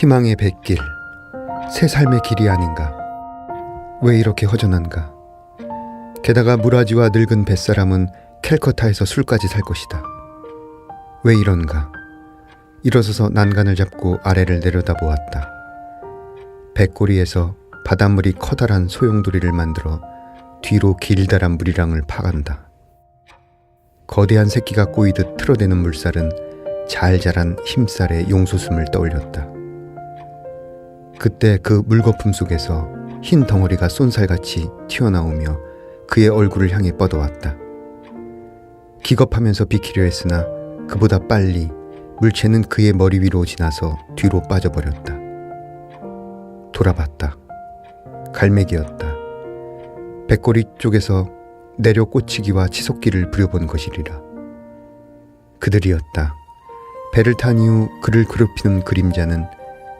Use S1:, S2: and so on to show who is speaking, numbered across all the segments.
S1: 희망의 뱃길, 새 삶의 길이 아닌가. 왜 이렇게 허전한가. 게다가 무라지와 늙은 뱃사람은 캘커타에서 술까지 살 것이다. 왜 이런가. 일어서서 난간을 잡고 아래를 내려다보았다. 뱃꼬리에서 바닷물이 커다란 소용돌이를 만들어 뒤로 길다란 물이랑을 파간다. 거대한 새끼가 꼬이듯 틀어대는 물살은 잘 자란 힘살의 용솟음을 떠올렸다. 그때 그 물거품 속에서 흰 덩어리가 쏜살같이 튀어나오며 그의 얼굴을 향해 뻗어왔다. 기겁하면서 비키려 했으나 그보다 빨리 물체는 그의 머리 위로 지나서 뒤로 빠져버렸다. 돌아봤다. 갈매기였다. 배꼬리 쪽에서 내려 꽂히기와 치솟기를 부려본 것이리라. 그들이었다. 배를 탄 이후 그를 괴롭히는 그림자는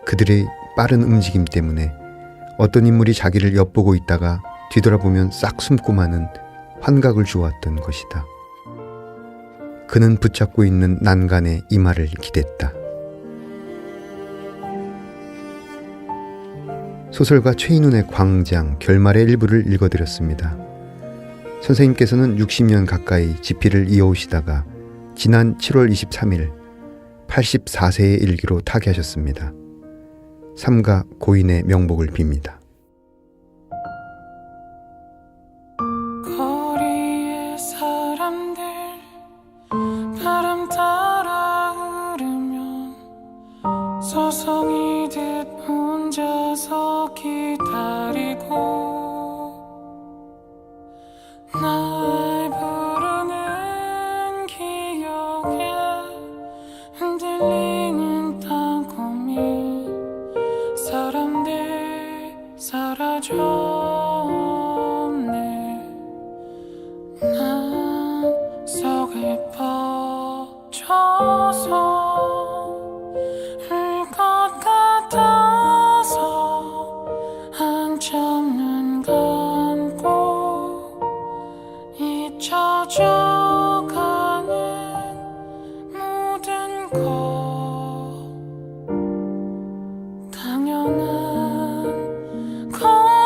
S1: 그들의 빠른 움직임 때문에 어떤 인물이 자기를 엿보고 있다가 뒤돌아보면 싹 숨고 마는 환각을 주었던 것이다. 그는 붙잡고 있는 난간의 이마를 기댔다. 소설가 최인훈의 광장, 결말의 일부를 읽어드렸습니다. 선생님께서는 60년 가까이 집필을 이어오시다가 지난 7월 23일 84세의 일기로 타계하셨습니다. 삼가 고인의 명복을 빕니다.
S2: 거리의 사람들 바람 따라 흐르면 서성이듯 혼자서 기다리고 날 부르는 기억에 흔들리는 땅콩이 사람들 사라졌네. 난 속에 퍼져서 울 것 같아서 한참 눈 감고 잊혀져가는 모든 것 당연한 건가요?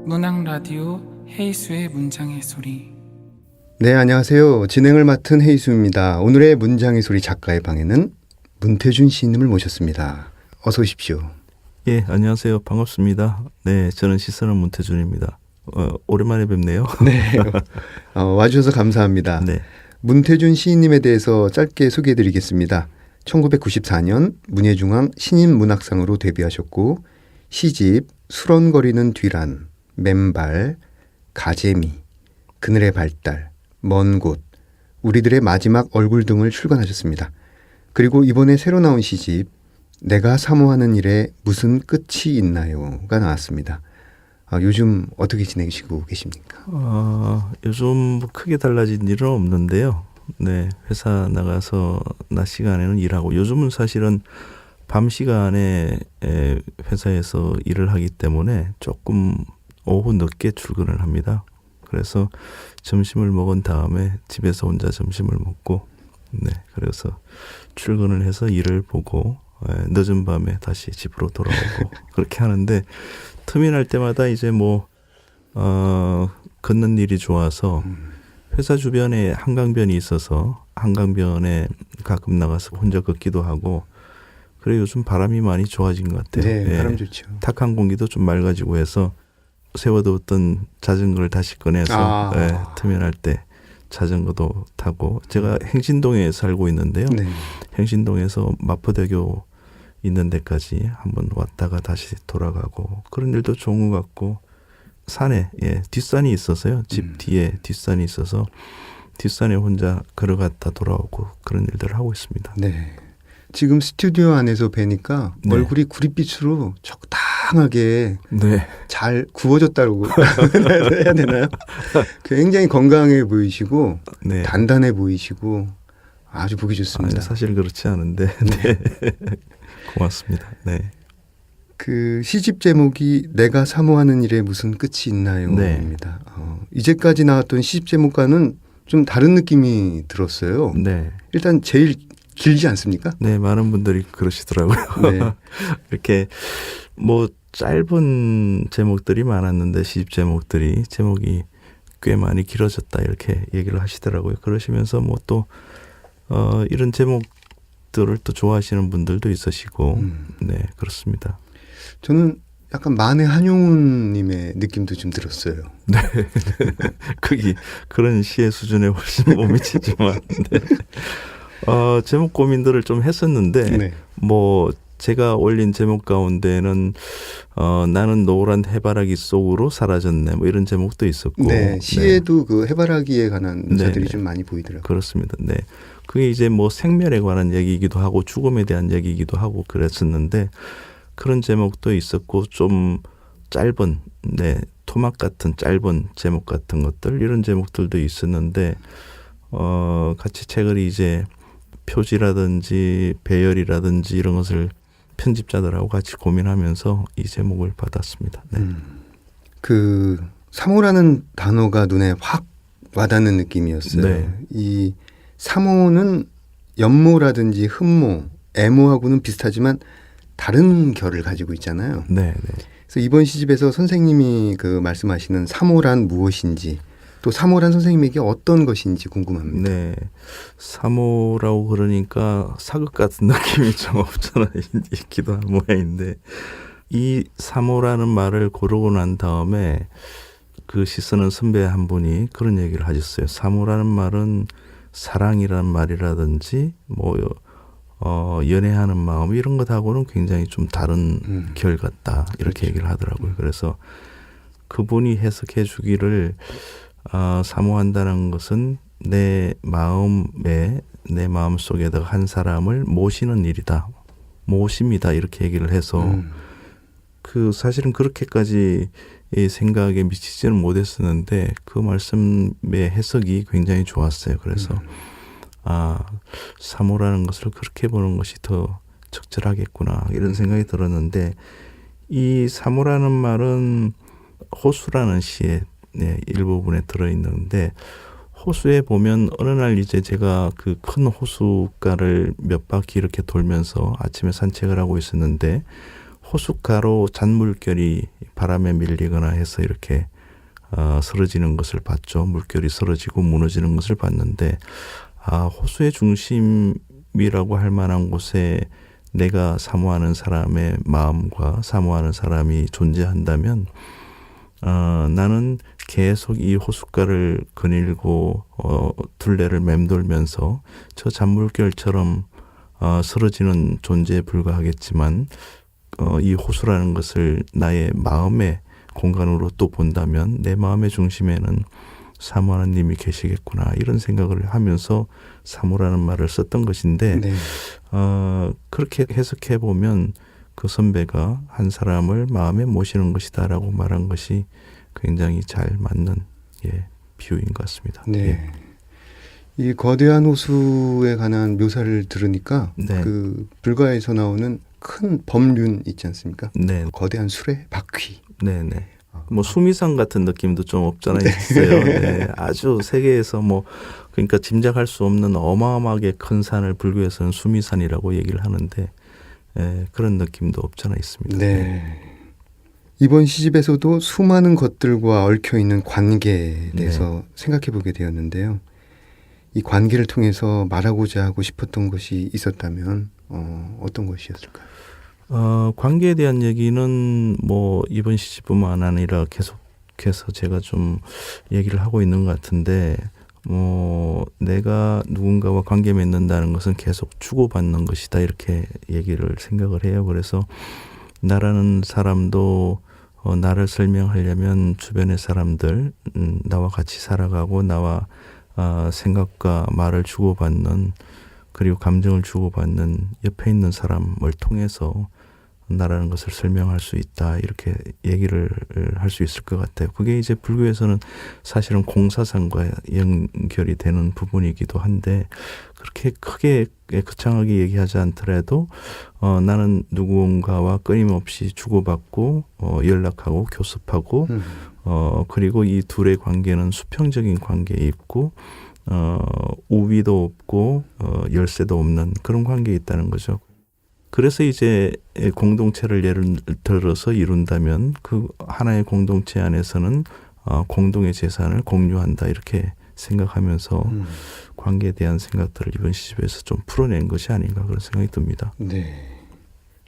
S2: 문학 라디오 헤이수의 문장의 소리.
S1: 네, 안녕하세요. 진행을 맡은 헤이수입니다. 오늘의 문장의 소리 작가의 방에는 문태준 시인님을 모셨습니다. 어서 오십시오.
S3: 예, 안녕하세요. 반갑습니다. 네, 저는 시선은 문태준입니다. 오랜만에 뵙네요.
S1: 네, 와주셔서 감사합니다.
S3: 네.
S1: 문태준 시인님에 대해서 짧게 소개해드리겠습니다. 1994년 문예중앙 신인문학상으로 데뷔하셨고 시집 수런거리는 뒤란, 맨발, 가재미, 그늘의 발달, 먼 곳, 우리들의 마지막 얼굴 등을 출간하셨습니다. 그리고 이번에 새로 나온 시집 내가 사모하는 일에 무슨 끝이 있나요가 나왔습니다. 요즘 어떻게 지내시고 계십니까?
S3: 요즘 뭐 크게 달라진 일은 없는데요. 네, 회사 나가서 낮 시간에는 일하고 요즘은 사실은 밤 시간에 회사에서 일을 하기 때문에 조금 오후 늦게 출근을 합니다. 그래서 점심을 먹은 다음에 집에서 혼자 점심을 먹고, 네, 그래서 출근을 해서 일을 보고 늦은 밤에 다시 집으로 돌아오고 그렇게 하는데 틈이 날 때마다 이제 뭐 걷는 일이 좋아서 회사 주변에 한강변이 있어서 한강변에 가끔 나가서 혼자 걷기도 하고 그래 요즘 바람이 많이 좋아진 것 같아요.
S1: 네, 바람 좋죠.
S3: 탁한 공기도 좀 맑아지고 해서 세워두었던 자전거를 다시 꺼내서 틈이 날 때 자전거도 타고 제가 행신동에 살고 있는데요.
S1: 네.
S3: 행신동에서 마포대교 있는 데까지 한번 왔다가 다시 돌아가고 그런 일도 좋은 것 같고 산에 뒷산이 있어서요. 집 뒤에 뒷산이 있어서 뒷산에 혼자 걸어갔다 돌아오고 그런 일들을 하고 있습니다.
S1: 네. 지금 스튜디오 안에서 뵈니까
S3: 네.
S1: 얼굴이 구릿빛으로 적당하게
S3: 네.
S1: 잘 구워졌다고 해야 되나요? 굉장히 건강해 보이시고
S3: 네.
S1: 단단해 보이시고 아주 보기 좋습니다.
S3: 사실 그렇지 않은데 네. 고맙습니다. 네.
S1: 그 시집 제목이 내가 사모하는 일에 무슨 끝이 있나요?
S3: 네.
S1: 입니다. 이제까지 나왔던 시집 제목과는 좀 다른 느낌이 들었어요.
S3: 네.
S1: 일단 제일 길지 않습니까?
S3: 네, 많은 분들이 그러시더라고요.
S1: 네.
S3: 이렇게 뭐 짧은 제목들이 많았는데 시집 제목이 꽤 많이 길어졌다 이렇게 얘기를 하시더라고요. 그러시면서 뭐 또 이런 제목들을 또 좋아하시는 분들도 있으시고 네, 그렇습니다.
S1: 저는 약간 만해 한용운님의 느낌도 좀 들었어요.
S3: 그런 시의 수준에 훨씬 못 미치지만 네. 제목 고민들을 좀 했었는데
S1: 네.
S3: 뭐 제가 올린 제목 가운데는 나는 노란 해바라기 속으로 사라졌네 뭐 이런 제목도 있었고
S1: 네, 시에도 그 해바라기에 관한 묘사들이
S3: 네.
S1: 좀 많이 보이더라고요.
S3: 그렇습니다. 네. 그게 이제 뭐 생멸에 관한 얘기이기도 하고 죽음에 대한 얘기이기도 하고 그랬었는데 그런 제목도 있었고 좀 짧은 토막 같은 짧은 제목 같은 것들 이런 제목들도 있었는데 같이 책을 이제 표지라든지 배열이라든지 이런 것을 편집자들하고 같이 고민하면서 이 제목을 받았습니다. 네.
S1: 그 사모라는 단어가 눈에 확 와닿는 느낌이었어요.
S3: 네.
S1: 이 사모는 연모라든지 흠모, 애모하고는 비슷하지만 다른 결을 가지고 있잖아요.
S3: 네, 네.
S1: 그래서 이번 시집에서 선생님이 그 말씀하시는 사모란 무엇인지 또 사모란 선생님에게 어떤 것인지 궁금합니다.
S3: 네. 사모라고 그러니까 사극 같은 느낌이 좀 없잖아 있기도 한 모양인데 이 사모라는 말을 고르고 난 다음에 그 시 쓰는 선배 한 분이 그런 얘기를 하셨어요. 사모라는 말은 사랑이라는 말이라든지 뭐 연애하는 마음 이런 것하고는 굉장히 좀 다른 결 같다 이렇게 얘기를 하더라고요. 그래서 그분이 해석해 주기를 사모한다는 것은 내 마음 속에다가 한 사람을 모시는 일이다. 모십니다. 이렇게 얘기를 해서 그 사실은 그렇게까지 생각에 미치지는 못했었는데 그 말씀의 해석이 굉장히 좋았어요. 그래서 사모라는 것을 그렇게 보는 것이 더 적절하겠구나 이런 생각이 들었는데 이 사모라는 말은 호수라는 시에 일부분에 들어있는데 호수에 보면 어느 날 이제 제가 그 큰 호숫가를 몇 바퀴 이렇게 돌면서 아침에 산책을 하고 있었는데 호숫가로 잔물결이 바람에 밀리거나 해서 이렇게 쓰러지는 것을 봤죠. 물결이 쓰러지고 무너지는 것을 봤는데 호수의 중심이라고 할 만한 곳에 내가 사모하는 사람의 마음과 사모하는 사람이 존재한다면 나는 계속 이 호숫가를 거닐고 둘레를 맴돌면서 저 잔물결처럼 쓰러지는 존재에 불과하겠지만 이 호수라는 것을 나의 마음의 공간으로 또 본다면 내 마음의 중심에는 사모하는 님이 계시겠구나 이런 생각을 하면서 사모라는 말을 썼던 것인데
S1: 네.
S3: 그렇게 해석해 보면 그 선배가 한 사람을 마음에 모시는 것이다라고 말한 것이 굉장히 잘 맞는 비유인 것 같습니다.
S1: 네.
S3: 예.
S1: 이 거대한 호수에 관한 묘사를 들으니까
S3: 네.
S1: 그 불가에서 나오는 큰 범륜 있지 않습니까?
S3: 네,
S1: 거대한 수레 바퀴.
S3: 네, 네. 뭐 수미산 같은 느낌도 좀 없잖아 있어요. 네, 아주 세계에서 뭐 그러니까 짐작할 수 없는 어마어마하게 큰 산을 불교에서는 수미산이라고 얘기를 하는데 그런 느낌도 없잖아 있습니다.
S1: 네. 이번 시집에서도 수많은 것들과 얽혀 있는 관계에 대해서 생각해 보게 되었는데요. 이 관계를 통해서 말하고자 하고 싶었던 것이 있었다면 어떤 것이었을까요?
S3: 관계에 대한 얘기는 뭐 이번 시집뿐만 아니라 계속해서 제가 좀 얘기를 하고 있는 것 같은데 내가 누군가와 관계 맺는다는 것은 계속 주고받는 것이다 이렇게 얘기를 생각을 해요. 그래서 나라는 사람도 나를 설명하려면 주변의 사람들 나와 같이 살아가고 나와 생각과 말을 주고받는 그리고 감정을 주고받는 옆에 있는 사람을 통해서 나라는 것을 설명할 수 있다 이렇게 얘기를 할 수 있을 것 같아요. 그게 이제 불교에서는 사실은 공사상과 연결이 되는 부분이기도 한데 그렇게 크게 거창하게 얘기하지 않더라도 나는 누군가와 끊임없이 주고받고 연락하고 교섭하고 그리고 이 둘의 관계는 수평적인 관계에 있고 우위도 없고 열세도 없는 그런 관계에 있다는 거죠. 그래서 이제 공동체를 예를 들어서 이룬다면 그 하나의 공동체 안에서는 공동의 재산을 공유한다 이렇게 생각하면서 관계에 대한 생각들을 이번 시집에서 좀 풀어낸 것이 아닌가 그런 생각이 듭니다.
S1: 네.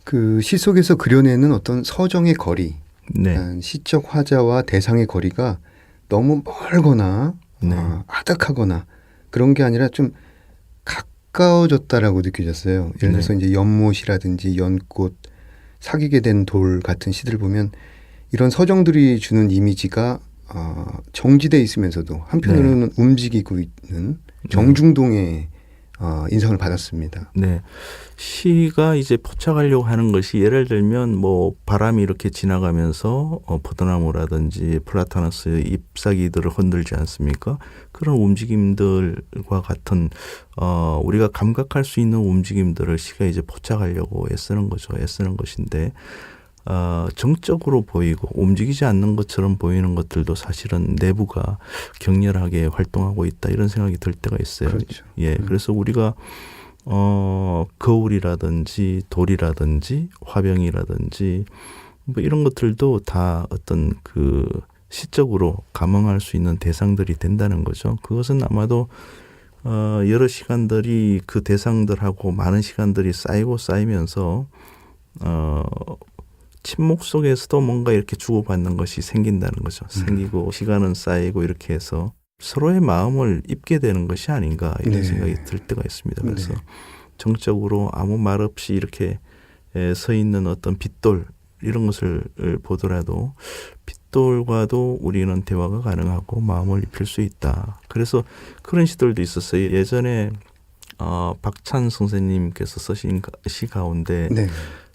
S1: 그 시 속에서 그려내는 어떤 서정의 거리,
S3: 네.
S1: 시적 화자와 대상의 거리가 너무 멀거나
S3: 네.
S1: 아득하거나 그런 게 아니라 좀 가까워졌다라고 느껴졌어요. 예를 들어서 이제 연못이라든지 연꽃, 사귀게 된 돌 같은 시들 보면 이런 서정들이 주는 이미지가 정지돼 있으면서도 한편으로는 움직이고 있는 정중동의 인상을 받았습니다.
S3: 네. 시가 이제 포착하려고 하는 것이 예를 들면 뭐 바람이 이렇게 지나가면서 포도나무라든지 플라타너스의 잎사귀들을 흔들지 않습니까? 그런 움직임들과 같은 우리가 감각할 수 있는 움직임들을 시가 이제 포착하려고 애쓰는 거죠. 애쓰는 것인데 정적으로 보이고 움직이지 않는 것처럼 보이는 것들도 사실은 내부가 격렬하게 활동하고 있다 이런 생각이 들 때가 있어요.
S1: 그렇죠.
S3: 예, 그래서 우리가 거울이라든지 돌이라든지 화병이라든지 뭐 이런 것들도 다 어떤 그 시적으로 감흥할 수 있는 대상들이 된다는 거죠. 그것은 아마도 여러 시간들이 그 대상들하고 많은 시간들이 쌓이면서 침묵 속에서도 뭔가 이렇게 주고받는 것이 생긴다는 거죠. 생기고 시간은 쌓이고 이렇게 해서 서로의 마음을 입게 되는 것이 아닌가 이런 생각이 들 때가 있습니다. 그래서 정적으로 아무 말 없이 이렇게 서 있는 어떤 빗돌 이런 것을 보더라도 빗돌과도 우리는 대화가 가능하고 마음을 입힐 수 있다. 그래서 그런 시들도 있었어요. 예전에 박찬 선생님께서 쓰신 시 가운데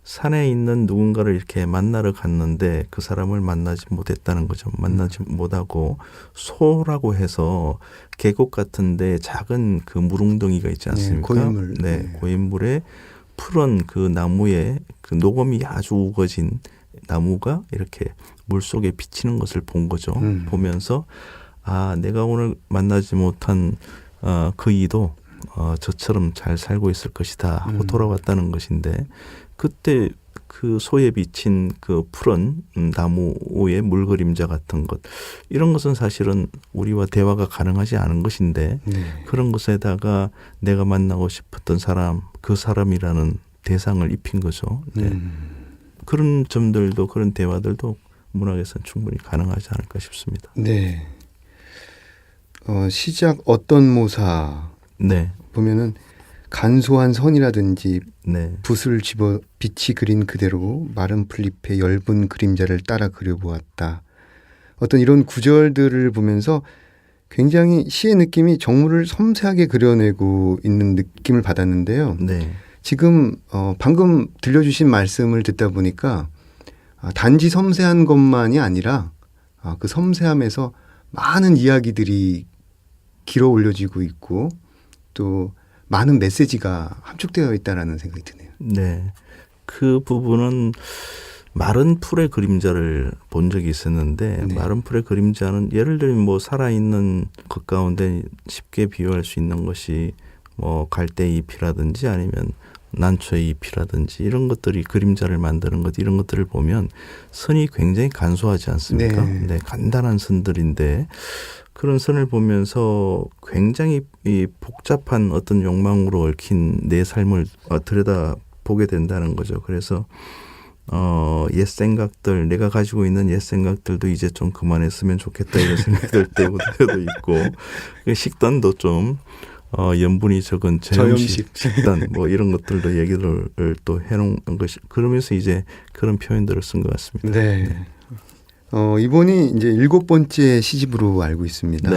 S3: 산에 있는 누군가를 이렇게 만나러 갔는데 그 사람을 만나지 못했다는 거죠. 만나지 못하고 소라고 해서 계곡 같은데 작은 그 물웅덩이가 있지 않습니까?
S1: 고인물.
S3: 고인물에 푸른 그 나무에 그 녹음이 아주 우거진 나무가 이렇게 물 속에 비치는 것을 본 거죠. 보면서 내가 오늘 만나지 못한 그 이도 저처럼 잘 살고 있을 것이다 하고 돌아왔다는 것인데 그때 그 소에 비친 그 푸른 나무의 물그림자 같은 것 이런 것은 사실은 우리와 대화가 가능하지 않은 것인데 그런 것에다가 내가 만나고 싶었던 사람 그 사람이라는 대상을 입힌 거죠. 그런 점들도 그런 대화들도 문학에서는 충분히 가능하지 않을까 싶습니다.
S1: 네. 시작 어떤 모사 보면은 간소한 선이라든지 붓을 집어 빛이 그린 그대로 마른 풀잎의 엷은 그림자를 따라 그려보았다. 어떤 이런 구절들을 보면서 굉장히 시의 느낌이 정물을 섬세하게 그려내고 있는 느낌을 받았는데요. 지금 방금 들려주신 말씀을 듣다 보니까 단지 섬세한 것만이 아니라 그 섬세함에서 많은 이야기들이 길어 올려지고 있고 또 많은 메시지가 함축되어 있다라는 생각이 드네요.
S3: 네. 그 부분은 마른 풀의 그림자를 본 적이 있었는데 마른 풀의 그림자는 예를 들면 뭐 살아있는 것 가운데 쉽게 비유할 수 있는 것이 뭐 갈대 잎이라든지 아니면 난초의 잎이라든지 이런 것들이 그림자를 만드는 것 이런 것들을 보면 선이 굉장히 간소하지 않습니까? 간단한 선들인데 그런 선을 보면서 굉장히 이 복잡한 어떤 욕망으로 얽힌 내 삶을 들여다보게 된다는 거죠. 그래서 옛 생각들 내가 가지고 있는 옛 생각들도 이제 좀 그만했으면 좋겠다 이런 생각이 들 때도 있고 식단도 좀 염분이 적은 저염식 식단 뭐 이런 것들도 얘기를 또 해놓은 것이 그러면서 이제 그런 표현들을 쓴 것 같습니다.
S1: 이번이 이제 7번째 시집으로 알고 있습니다.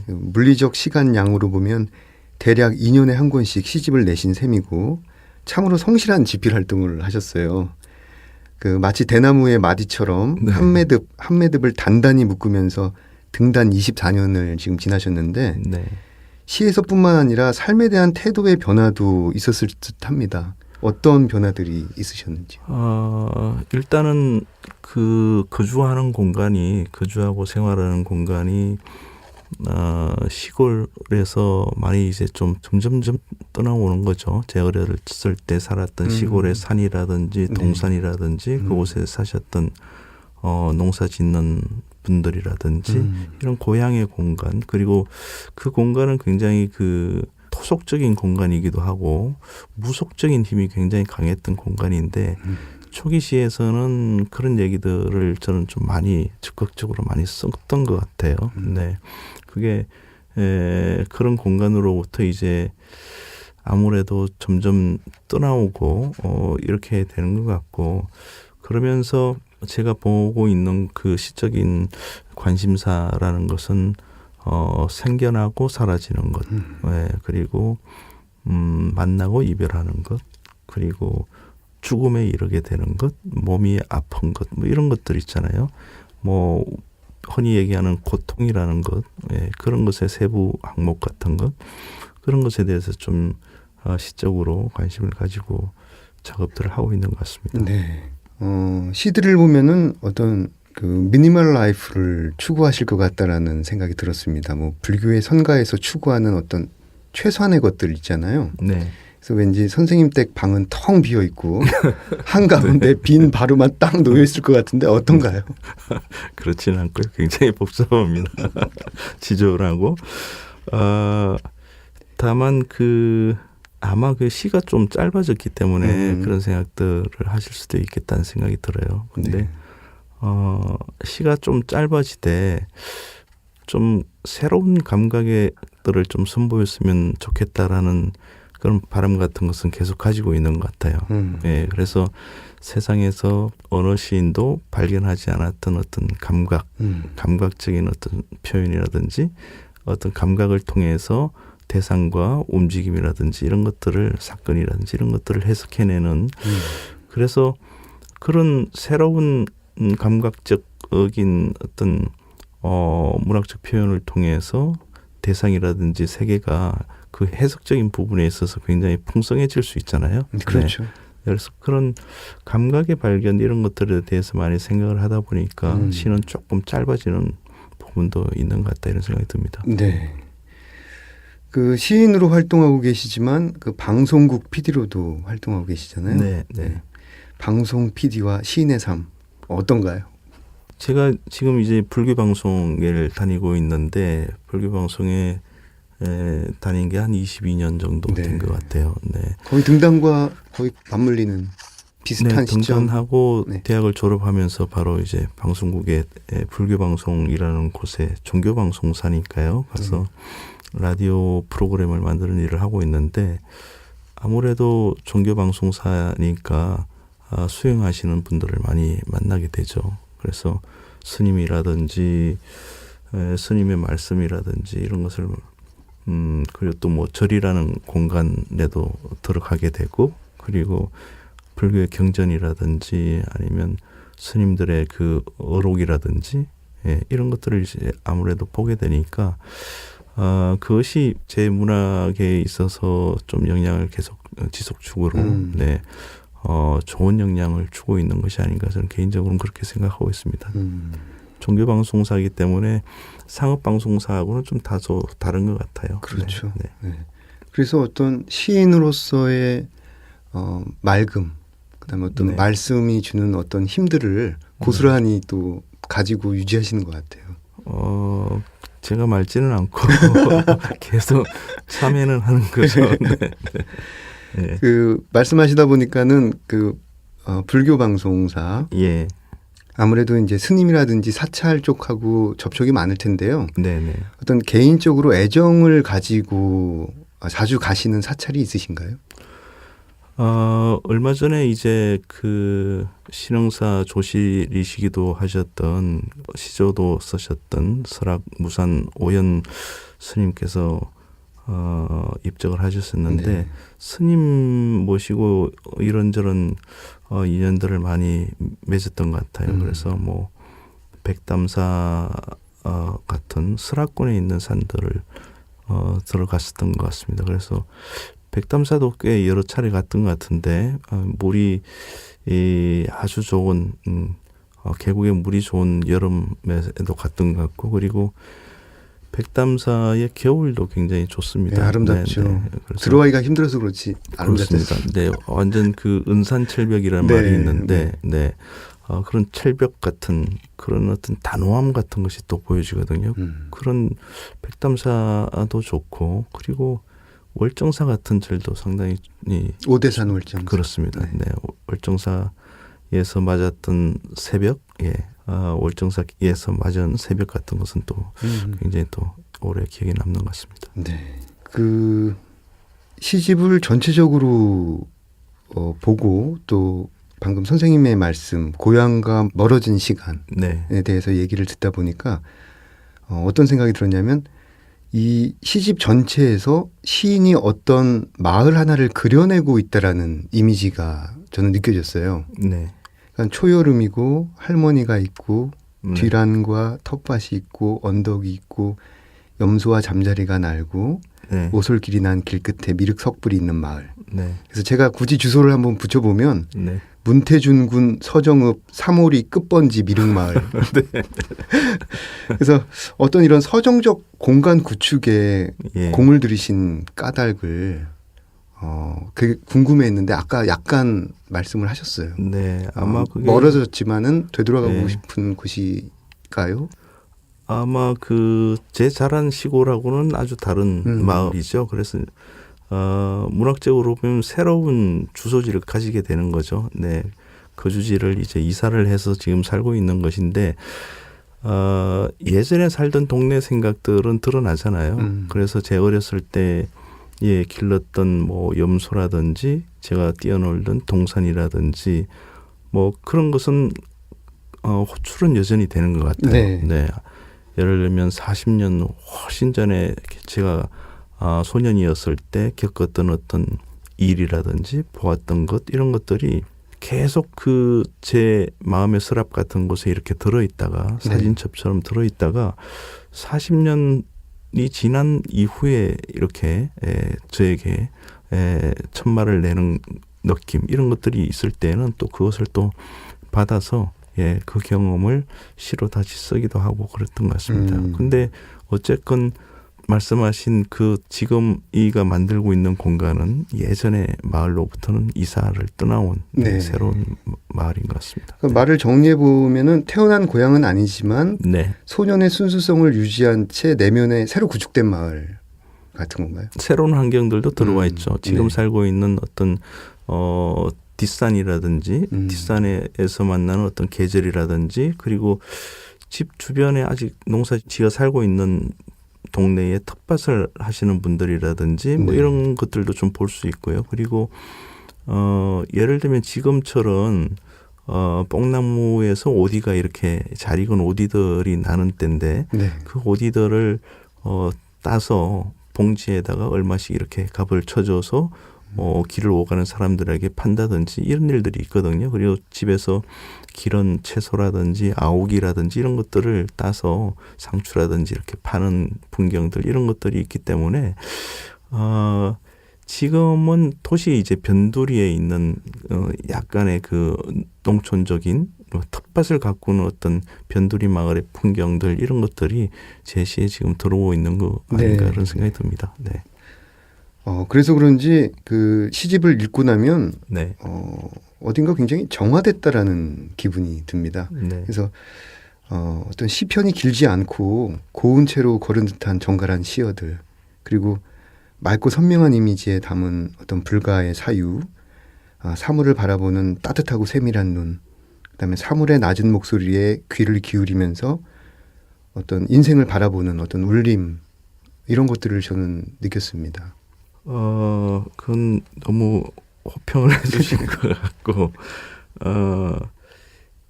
S1: 물리적 시간 양으로 보면 대략 2년에 한 권씩 시집을 내신 셈이고 참으로 성실한 집필 활동을 하셨어요. 그 마치 대나무의 마디처럼 한 매듭을 단단히 묶으면서 등단 24년을 지금 지나셨는데 시에서뿐만 아니라 삶에 대한 태도의 변화도 있었을 듯합니다. 어떤 변화들이 있으셨는지.
S3: 일단은 그 거주하는 공간이 거주하고 생활하는 공간이 시골에서 많이 이제 좀 점점점 떠나오는 거죠. 제 어렸을 때 살았던 시골의 산이라든지 동산이라든지 그곳에 사셨던 농사 짓는 분들이라든지 이런 고향의 공간, 그리고 그 공간은 굉장히 그 토속적인 공간이기도 하고 무속적인 힘이 굉장히 강했던 공간인데 초기 시에서는 그런 얘기들을 저는 좀 많이 적극적으로 많이 썼던 것 같아요. 네, 그게 그런 공간으로부터 이제 아무래도 점점 떠나오고 이렇게 되는 것 같고, 그러면서 제가 보고 있는 그 시적인 관심사라는 것은 생겨나고 사라지는 것, 그리고 만나고 이별하는 것, 그리고 죽음에 이르게 되는 것, 몸이 아픈 것, 뭐 이런 것들 있잖아요. 뭐 흔히 얘기하는 고통이라는 것, 그런 것의 세부 항목 같은 것, 그런 것에 대해서 좀 시적으로 관심을 가지고 작업들을 하고 있는 것 같습니다.
S1: 네. 시들을 보면은 어떤 그 미니멀 라이프를 추구하실 것 같다라는 생각이 들었습니다. 뭐 불교의 선가에서 추구하는 어떤 최소한의 것들 있잖아요.
S3: 네.
S1: 그래서 왠지 선생님 댁 방은 텅 비어 있고 한가운데 빈 바루만 딱 놓여 있을 것 같은데 어떤가요?
S3: 그렇지는 않고요. 굉장히 복잡합니다. 지저분하고. 다만 아마 그 시가 좀 짧아졌기 때문에 그런 생각들을 하실 수도 있겠다는 생각이 들어요. 근데
S1: 네.
S3: 시가 좀 짧아지되 좀 새로운 감각들을 좀 선보였으면 좋겠다라는 그런 바람 같은 것은 계속 가지고 있는 것 같아요. 예, 그래서 세상에서 어느 시인도 발견하지 않았던 어떤 감각적인 어떤 표현이라든지 어떤 감각을 통해서 대상과 움직임이라든지 이런 것들을, 사건이라든지 이런 것들을 해석해내는, 그래서 그런 새로운 감각적인 어떤 문학적 표현을 통해서 대상이라든지 세계가 그 해석적인 부분에 있어서 굉장히 풍성해질 수 있잖아요.
S1: 그렇죠.
S3: 네. 그래서 그런 감각의 발견 이런 것들에 대해서 많이 생각을 하다 보니까 시는 조금 짧아지는 부분도 있는 것 같다 이런 생각이 듭니다.
S1: 네. 그 시인으로 활동하고 계시지만 그 방송국 PD로도 활동하고 계시잖아요.
S3: 네, 네.
S1: 방송 PD와 시인의 삶 어떤가요?
S3: 제가 지금 이제 불교 방송을 다니고 있는데 불교 방송에 다닌 게 한 22년 정도 된 것 같아요. 네.
S1: 거의 등단과 거의 맞물리는 비슷한 시점.
S3: 등단하고
S1: 네.
S3: 대학을 졸업하면서 바로 이제 방송국에 불교 방송이라는 곳에 종교 방송사니까요. 가서 라디오 프로그램을 만드는 일을 하고 있는데 아무래도 종교 방송사니까 수행하시는 분들을 많이 만나게 되죠. 그래서 스님이라든지 스님의 말씀이라든지 이런 것을 그리고 또 뭐 절이라는 공간에도 들어가게 되고, 그리고 불교의 경전이라든지 아니면 스님들의 그 어록이라든지 이런 것들을 이제 아무래도 보게 되니까 그것이 제 문학에 있어서 좀 영향을 계속 지속적으로 좋은 영향을 주고 있는 것이 아닌가 저는 개인적으로는 그렇게 생각하고 있습니다. 종교 방송사이기 때문에 상업 방송사하고는 좀 다소 다른 것 같아요.
S1: 그렇죠.
S3: 네.
S1: 네. 그래서 어떤 시인으로서의 맑음, 그다음에 어떤 말씀이 주는 어떤 힘들을 고스란히 또 가지고 유지하시는 것 같아요.
S3: 제가 맑지는 않고 계속 참여는 하는 거죠. 네. 네.
S1: 그 말씀하시다 보니까는 그 불교 방송사 아무래도 이제 스님이라든지 사찰 쪽하고 접촉이 많을 텐데요.
S3: 네네.
S1: 어떤 개인적으로 애정을 가지고 자주 가시는 사찰이 있으신가요?
S3: 얼마 전에 이제 그 신흥사 조실이시기도 하셨던 시조도 쓰셨던 설악 무산 오연 스님께서 입적을 하셨었는데 스님 모시고 이런저런 인연들을 많이 맺었던 것 같아요. 그래서 뭐 백담사 같은 설악권에 있는 산들을 들어갔었던 것 같습니다. 그래서 백담사도 꽤 여러 차례 갔던 것 같은데 물이 아주 좋은 계곡에 물이 좋은 여름에도 갔던 것 같고 그리고 백담사의 겨울도 굉장히 좋습니다.
S1: 네, 아름답죠.
S3: 그래서
S1: 들어가기가 힘들어서 그렇지
S3: 그렇습니다.
S1: 아름답습니다.
S3: 네, 완전 그 은산철벽이라는
S1: 네,
S3: 말이 있는데, 그런 철벽 같은 그런 어떤 단호함 같은 것이 또 보여지거든요. 그런 백담사도 좋고 그리고 월정사 같은 절도 상당히
S1: 오대산 월정.
S3: 그렇습니다.
S1: 네.
S3: 네, 월정사에서 맞았던 새벽, 월정사에서 맞은 새벽 같은 것은 또 굉장히 또 오래 기억에 남는 것 같습니다.
S1: 네. 그 시집을 전체적으로 보고 또 방금 선생님의 말씀 고향과 멀어진 시간에
S3: 네,
S1: 대해서 얘기를 듣다 보니까 어떤 생각이 들었냐면 이 시집 전체에서 시인이 어떤 마을 하나를 그려내고 있다라는 이미지가 저는 느껴졌어요.
S3: 네,
S1: 그러니까 초여름이고 할머니가 있고
S3: 네.
S1: 뒤란과 텃밭이 있고 언덕이 있고 염소와 잠자리가 날고
S3: 네,
S1: 오솔길이 난 길 끝에 미륵 석불이 있는 마을.
S3: 네,
S1: 그래서 제가 굳이 주소를 한번 붙여보면
S3: 네.
S1: 문태준군 서정읍 삼오리 끝번지 미륵마을.
S3: 네.
S1: 그래서 어떤 이런 서정적 공간 구축에
S3: 예.
S1: 공을 들이신 까닭을 그게 궁금해했는데 아까 약간 말씀을 하셨어요.
S3: 네, 아마 그게
S1: 멀어졌지만은 되돌아가고
S3: 네.
S1: 싶은 곳일까요?
S3: 아마 그 제 자란 시골하고는 아주 다른 마을이죠. 그래서 문학적으로 보면 새로운 주소지를 가지게 되는 거죠. 네, 거주지를 이제 이사를 해서 지금 살고 있는 것인데 예전에 살던 동네 생각들은 드러나잖아요. 그래서 제 어렸을 때 길렀던 뭐 염소라든지 제가 뛰어놀던 동산이라든지 뭐 그런 것은 호출은 여전히 되는 것 같아요.
S1: 네.
S3: 네. 예를 들면 40년 훨씬 전에 제가 소년이었을 때 겪었던 어떤 일이라든지 보았던 것 이런 것들이 계속 그 제 마음의 서랍 같은 곳에 이렇게 들어있다가 사진첩처럼 들어있다가 40년이 지난 이후에 이렇게 저에게 첫말을 내는 느낌 이런 것들이 있을 때는 또 그것을 또 받아서 그 경험을 시로 다시 쓰기도 하고 그랬던 것 같습니다. 근데 어쨌건 말씀하신 그 지금 이가 만들고 있는 공간은 예전에 마을로부터는 이사를 떠나온
S1: 네.
S3: 새로운 마을인 것 같습니다.
S1: 그러니까 말을 정리해 보면은 태어난 고향은 아니지만
S3: 네.
S1: 소년의 순수성을 유지한 채 내면에 새로 구축된 마을 같은 건가요?
S3: 새로운 환경들도 들어와 있죠. 지금
S1: 네. 살고
S3: 살고 있는 어떤 뒷산이라든지 뒷산에서 만나는 어떤 계절이라든지 그리고 집 주변에 아직 농사 지어 살고 있는 동네에 텃밭을 하시는 분들이라든지 뭐 이런 것들도 좀 볼 수 있고요. 그리고 예를 들면 지금처럼 뽕나무에서 오디가 이렇게 잘 익은 오디들이 나는 때인데
S1: 네.
S3: 그 오디들을 따서 봉지에다가 얼마씩 이렇게 값을 쳐줘서 길을 오가는 사람들에게 판다든지 이런 일들이 있거든요. 그리고 집에서 기른 채소라든지 아욱이라든지 이런 것들을 따서 상추라든지 이렇게 파는 풍경들 이런 것들이 있기 때문에 지금은 도시 이제 변두리에 있는 약간의 그 농촌적인 텃밭을 가꾸는 어떤 변두리 마을의 풍경들 이런 것들이 제시에 지금 들어오고 있는 거 아닌가
S1: 네.
S3: 그런 생각이 듭니다. 네.
S1: 그래서 그런지 그 시집을 읽고 나면
S3: 네.
S1: 어딘가 굉장히 정화됐다라는 기분이 듭니다.
S3: 네.
S1: 그래서 어떤 시편이 길지 않고 고운 채로 걸은 듯한 정갈한 시어들 그리고 맑고 선명한 이미지에 담은 어떤 불가의 사유, 사물을 바라보는 따뜻하고 세밀한 눈, 그다음에 사물의 낮은 목소리에 귀를 기울이면서 어떤 인생을 바라보는 어떤 울림 이런 것들을 저는 느꼈습니다.
S3: 그건 너무 호평을 해주신 것 같고,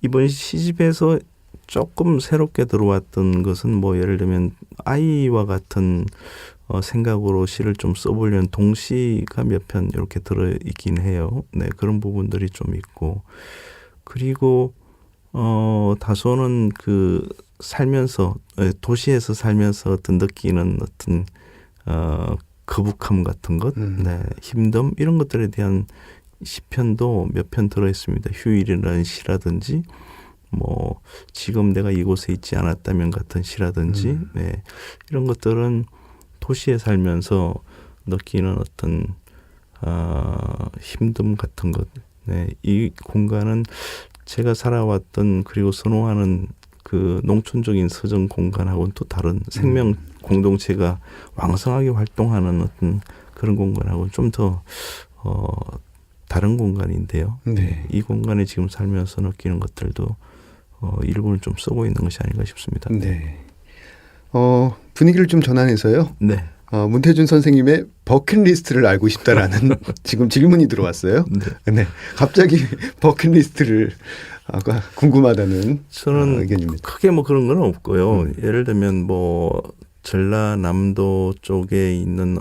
S3: 이번 시집에서 조금 새롭게 들어왔던 것은 뭐 예를 들면 아이와 같은 생각으로 시를 좀 써보려는 동시가 몇 편 이렇게 들어있긴 해요. 네, 그런 부분들이 좀 있고, 그리고 다소는 그 살면서 도시에서 살면서 어떤 느끼는 어떤 거북함 같은 것, 네, 힘듦 이런 것들에 대한 시편도 몇 편 들어 있습니다. 휴일이라는 시라든지 뭐 지금 내가 이곳에 있지 않았다면 같은 시라든지 네, 이런 것들은 도시에 살면서 느끼는 어떤 힘듦 같은 것. 네, 이 공간은 제가 살아왔던 그리고 선호하는 그 농촌적인 서정 공간하고는 또 다른 생명 공동체가 왕성하게 활동하는 어떤 그런 공간하고는 좀 더 다른 공간인데요.
S1: 네.
S3: 이 공간에 지금 살면서 느끼는 것들도 일부는 좀 쓰고 있는 것이 아닌가 싶습니다.
S1: 네. 분위기를 좀 전환해서요.
S3: 네.
S1: 문태준 선생님의 버킷리스트를 알고 싶다라는 지금 질문이 들어왔어요.
S3: 네.
S1: 네. 갑자기 버킷리스트를 궁금하다는
S3: 저는
S1: 의견입니다.
S3: 크게 뭐 그런 건 없고요. 예를 들면 뭐 전라남도 쪽에 있는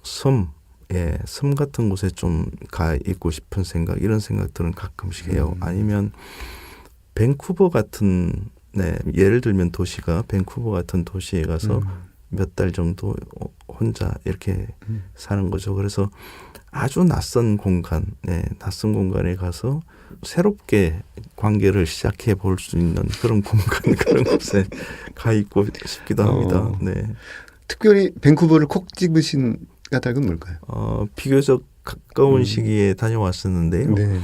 S3: 섬, 예, 섬 같은 곳에 좀 가 있고 싶은 생각, 이런 생각들은 가끔씩 해요. 아니면 밴쿠버 같은, 네, 예를 들면 도시가 밴쿠버 같은 도시에 가서 몇 달 정도 혼자 이렇게 사는 거죠. 그래서 아주 낯선 공간, 네, 낯선 공간에 가서 새롭게 관계를 시작해 볼 수 있는 그런 공간, 그런 곳에 가 있고 싶기도 합니다. 네.
S1: 특별히 밴쿠버를 콕 집으신 까닭은 뭘까요?
S3: 비교적 가까운 시기에 다녀왔었는데요.
S1: 네.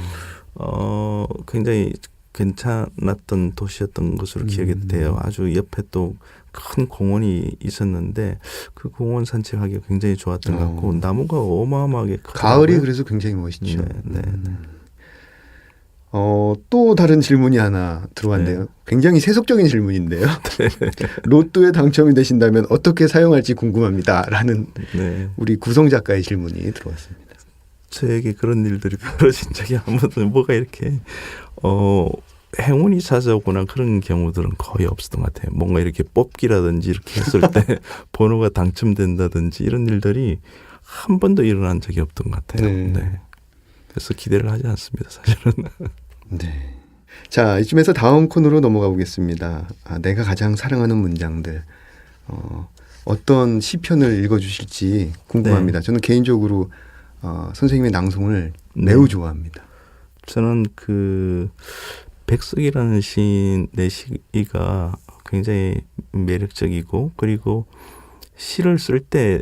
S3: 굉장히 괜찮았던 도시였던 것으로 기억이 돼요. 아주 옆에 또 큰 공원이 있었는데 그 공원 산책하기 굉장히 좋았던 것 같고 나무가 어마어마하게 크더라고요.
S1: 가을이 그래서 굉장히 멋있죠.
S3: 네.
S1: 또 다른 질문이 하나 들어왔네요.
S3: 네.
S1: 굉장히 세속적인 질문인데요. 로또에 당첨이 되신다면 어떻게 사용할지 궁금합니다. 라는 우리 구성 작가의 질문이 들어왔습니다.
S3: 저에게 그런 일들이 벌어진 적이 한 번도 뭐가 이렇게 행운이 찾아오거나 그런 경우들은 거의 없었던 것 같아요. 뭔가 이렇게 뽑기라든지 이렇게 했을 때 번호가 당첨된다든지 이런 일들이 한 번도 일어난 적이 없던 것 같아요. 네. 그래서 기대를 하지 않습니다, 사실은.
S1: 네. 자, 이쯤에서 다음 코너로 넘어가 보겠습니다. 내가 가장 사랑하는 문장들. 어떤 시편을 읽어주실지 궁금합니다.
S3: 네.
S1: 저는 개인적으로 선생님의 낭송을 매우 좋아합니다.
S3: 저는 그 백석이라는 시인의 시가 굉장히 매력적이고 그리고 시를 쓸 때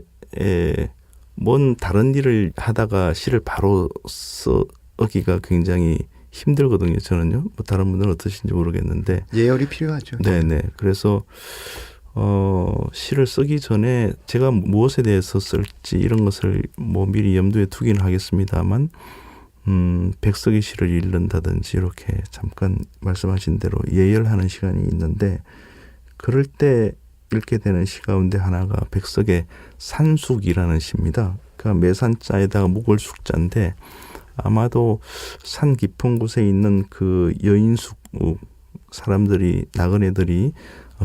S3: 뭔 다른 일을 하다가 시를 바로 쓰기가 굉장히 힘들거든요. 저는요. 뭐 다른 분들은 어떠신지 모르겠는데
S1: 예열이 필요하죠.
S3: 네네. 그래서 시를 쓰기 전에 제가 무엇에 대해서 쓸지 이런 것을 뭐 미리 염두에 두긴 하겠습니다만 백석의 시를 읽는다든지 이렇게 잠깐 말씀하신 대로 예열하는 시간이 있는데 그럴 때 읽게 되는 시 가운데 하나가 백석의 산숙이라는 시입니다. 그러니까 매산자에다가 묵을 숙자인데 아마도 산 깊은 곳에 있는 그 여인숙 사람들이 나그네들이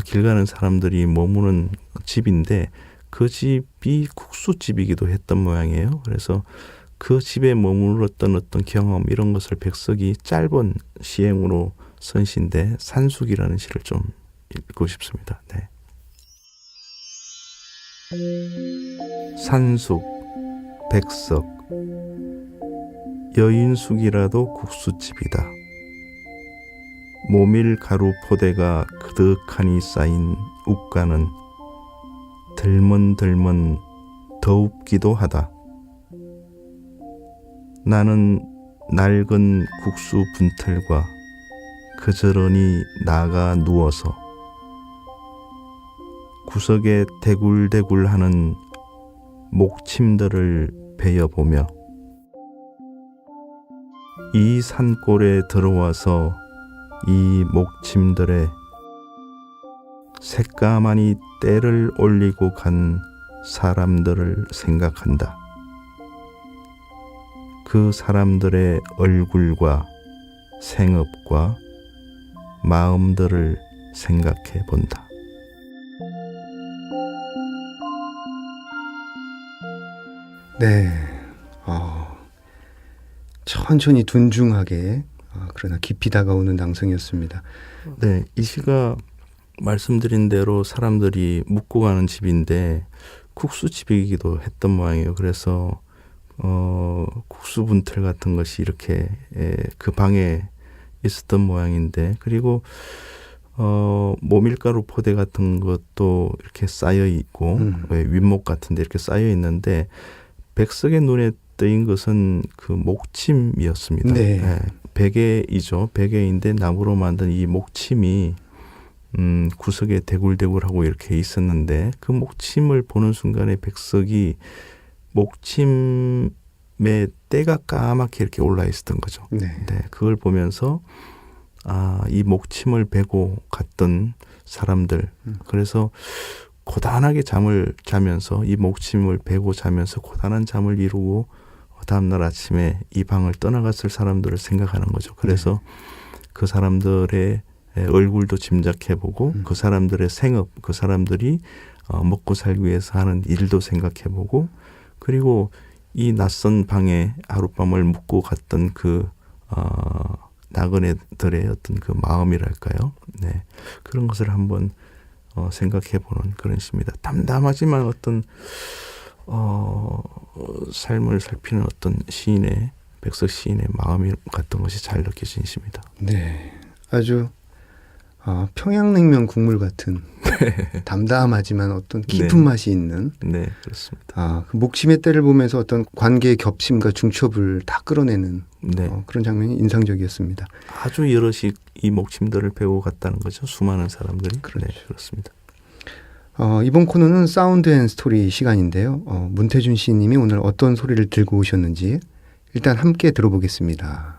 S3: 길 가는 사람들이 머무는 집인데 그 집이 국수집이기도 했던 모양이에요. 그래서 그 집에 머물렀던 어떤 경험 이런 것을 백석이 짧은 시행으로 쓴 시인데 산숙이라는 시를 좀 읽고 싶습니다. 네. 산숙 백석 여인숙이라도 국수집이다. 모밀 가루 포대가 그득하니 쌓인 욱가는 들먼들먼 더웁기도 하다. 나는 낡은 국수 분틀과 그저러니 나가 누워서 구석에 대굴대굴하는 목침들을 베어보며 이 산골에 들어와서 이 목침들에 새까마니 때를 올리고 간 사람들을 생각한다. 그 사람들의 얼굴과 생업과 마음들을 생각해 본다.
S1: 네. 천천히 둔중하게 그러나 깊이 다가오는 낭송이었습니다.
S3: 네, 이 시가 말씀드린 대로 사람들이 묵고 가는 집인데 국수집이기도 했던 모양이에요. 그래서 국수 분틀 같은 것이 이렇게 그 방에 있었던 모양인데, 그리고 모밀가루 포대 같은 것도 이렇게 쌓여 있고 윗목 같은데 이렇게 쌓여 있는데, 백석의 눈에 뜨인 것은 그 목침이었습니다.
S1: 네.
S3: 예, 베개이죠. 베개인데 나무로 만든 이 목침이 구석에 대굴대굴하고 이렇게 있었는데, 그 목침을 보는 순간에 백석이 목침에 때가 까맣게 이렇게 올라 있었던 거죠.
S1: 네.
S3: 네, 그걸 보면서 이 목침을 베고 갔던 사람들, 그래서 고단하게 잠을 자면서 이 목침을 베고 자면서 고단한 잠을 이루고 다음날 아침에 이 방을 떠나갔을 사람들을 생각하는 거죠. 그래서 그 사람들의 얼굴도 짐작해보고 그 사람들의 생업, 그 사람들이 먹고 살기 위해서 하는 일도 생각해보고, 그리고 이 낯선 방에 하룻밤을 묵고 갔던 그 나그네들의 어떤 그 마음이랄까요? 네, 그런 것을 한번 생각해보는 그런 시입니다. 담담하지만 어떤 삶을 살피는 어떤 시인의, 백석 시인의 마음이 같은 것이 잘 느껴진 시입니다.
S1: 네. 아주 평양냉면 국물 같은 담담하지만 어떤 깊은
S3: 네.
S1: 맛이 있는
S3: 네, 그렇습니다.
S1: 그 목침의 때를 보면서 어떤 관계의 겹침과 중첩을 다 끌어내는
S3: 네,
S1: 그런 장면이 인상적이었습니다.
S3: 아주 여럿이 이 목침들을 배우고 갔다는 거죠. 수많은 사람들이.
S1: 그렇죠.
S3: 네, 그렇습니다.
S1: 이번 코너는 사운드 앤 스토리 시간인데요. 문태준 시인님이 오늘 어떤 소리를 들고 오셨는지 일단 함께 들어보겠습니다.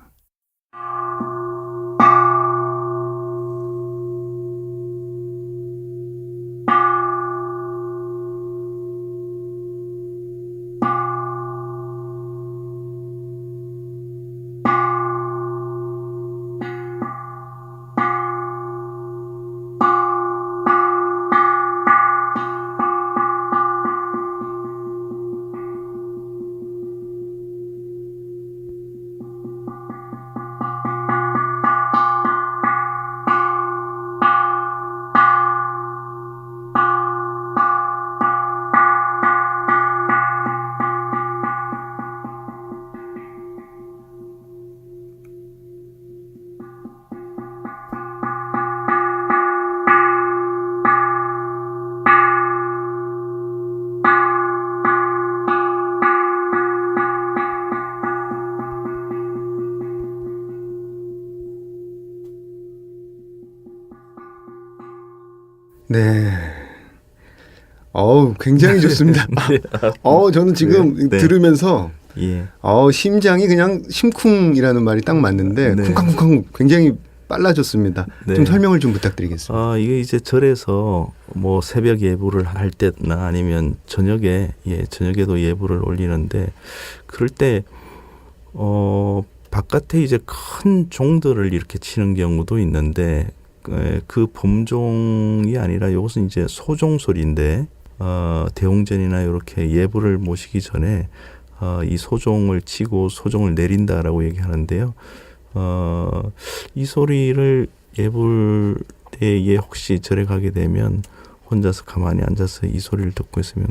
S1: 네. 굉장히 좋습니다. 저는 지금
S3: 네.
S1: 들으면서
S3: 예.
S1: 심장이 그냥 심쿵이라는 말이 딱 맞는데
S3: 네.
S1: 쿵쾅쿵쾅 굉장히 빨라졌습니다.
S3: 네.
S1: 좀 설명을 좀 부탁드리겠습니다.
S3: 이게 이제 절에서 뭐 새벽 예불을 할 때나 아니면 저녁에도 예불을 올리는데, 그럴 때 바깥에 이제 큰 종들을 이렇게 치는 경우도 있는데, 그 범종이 아니라 이것은 이제 소종 소리인데, 대홍전이나 이렇게 예불을 모시기 전에 이 소종을 치고 소종을 내린다라고 얘기하는데요. 이 소리를 예불 때에 혹시 절에 가게 되면 혼자서 가만히 앉아서 이 소리를 듣고 있으면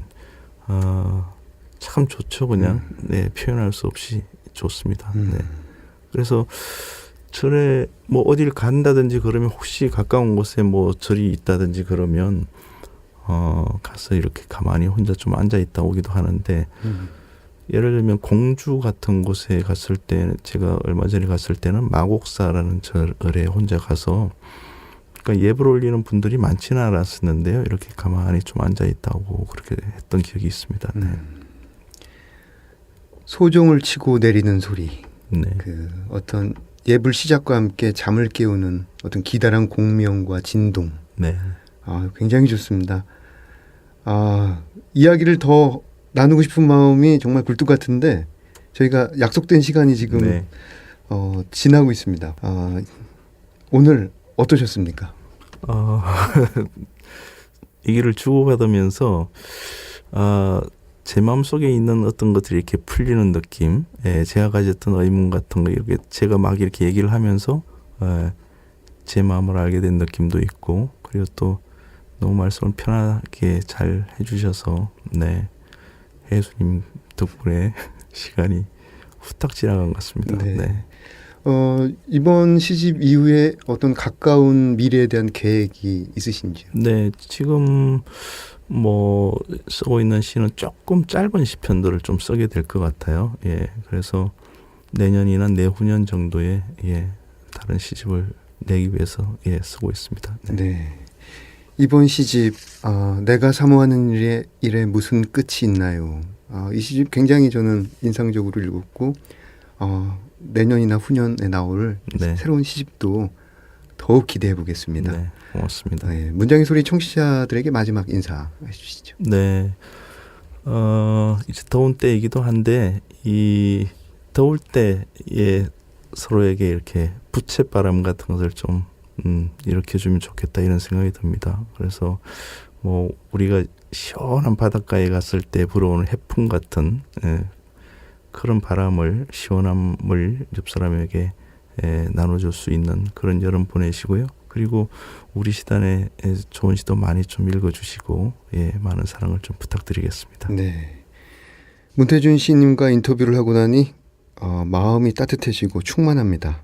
S3: 참 좋죠. 그냥 네, 표현할 수 없이 좋습니다. 네. 그래서 절에 뭐 어딜 간다든지 그러면 혹시 가까운 곳에 뭐 절이 있다든지 그러면 가서 이렇게 가만히 혼자 좀 앉아 있다 오기도 하는데, 예를 들면 공주 같은 곳에 갔을 때, 제가 얼마 전에 갔을 때는 마곡사라는 절에 혼자 가서, 그러니까 예불 올리는 분들이 많지는 않았었는데요. 이렇게 가만히 좀 앉아 있다 오고 그렇게 했던 기억이 있습니다. 네.
S1: 소종을 치고 내리는 소리.
S3: 네.
S1: 그 어떤 예불 시작과 함께 잠을 깨우는 어떤 기다란 공명과 진동.
S3: 네.
S1: 굉장히 좋습니다. 이야기를 더 나누고 싶은 마음이 정말 굴뚝 같은데 저희가 약속된 시간이 지금
S3: 네.
S1: 지나고 있습니다. 오늘 어떠셨습니까?
S3: 이 길을 주고받으면서 제 마음속에 있는 어떤 것들이 이렇게 풀리는 느낌, 제가 가졌던 의문 같은 거 이렇게 제가 막 이렇게 얘기를 하면서 제 마음을 알게 된 느낌도 있고, 그리고 또 너무 말씀을 편하게 잘 해주셔서 네, 혜수님 덕분에 시간이 후딱 지나간 것 같습니다.
S1: 네.
S3: 네.
S1: 이번 시집 이후에 어떤 가까운 미래에 대한 계획이 있으신지요?
S3: 네, 지금 뭐 쓰고 있는 시는 조금 짧은 시편들을 좀 쓰게 될 것 같아요. 예, 그래서 내년이나 내후년 정도에 다른 시집을 내기 위해서 쓰고 있습니다. 네.
S1: 네. 이번 시집 내가 사모하는 일에 무슨 끝이 있나요? 이 시집 굉장히 저는 인상적으로 읽었고 내년이나 후년에 나올
S3: 네.
S1: 새로운 시집도 더욱 기대해 보겠습니다.
S3: 네, 고맙습니다.
S1: 네, 문장의 소리 청취자들에게 마지막 인사해 주시죠.
S3: 네, 이제 더운 때이기도 한데 이 더울 때에 서로에게 이렇게 부채바람 같은 것을 좀 일으켜주면 좋겠다 이런 생각이 듭니다. 그래서 뭐 우리가 시원한 바닷가에 갔을 때 불어오는 해풍 같은 그런 바람을 시원함을 옆 사람에게 나눠줄 수 있는 그런 여름 보내시고요. 그리고 우리 시단에 좋은 시도 많이 좀 읽어주시고 많은 사랑을 좀 부탁드리겠습니다.
S1: 네, 문태준 시인님과 인터뷰를 하고 나니 마음이 따뜻해지고 충만합니다.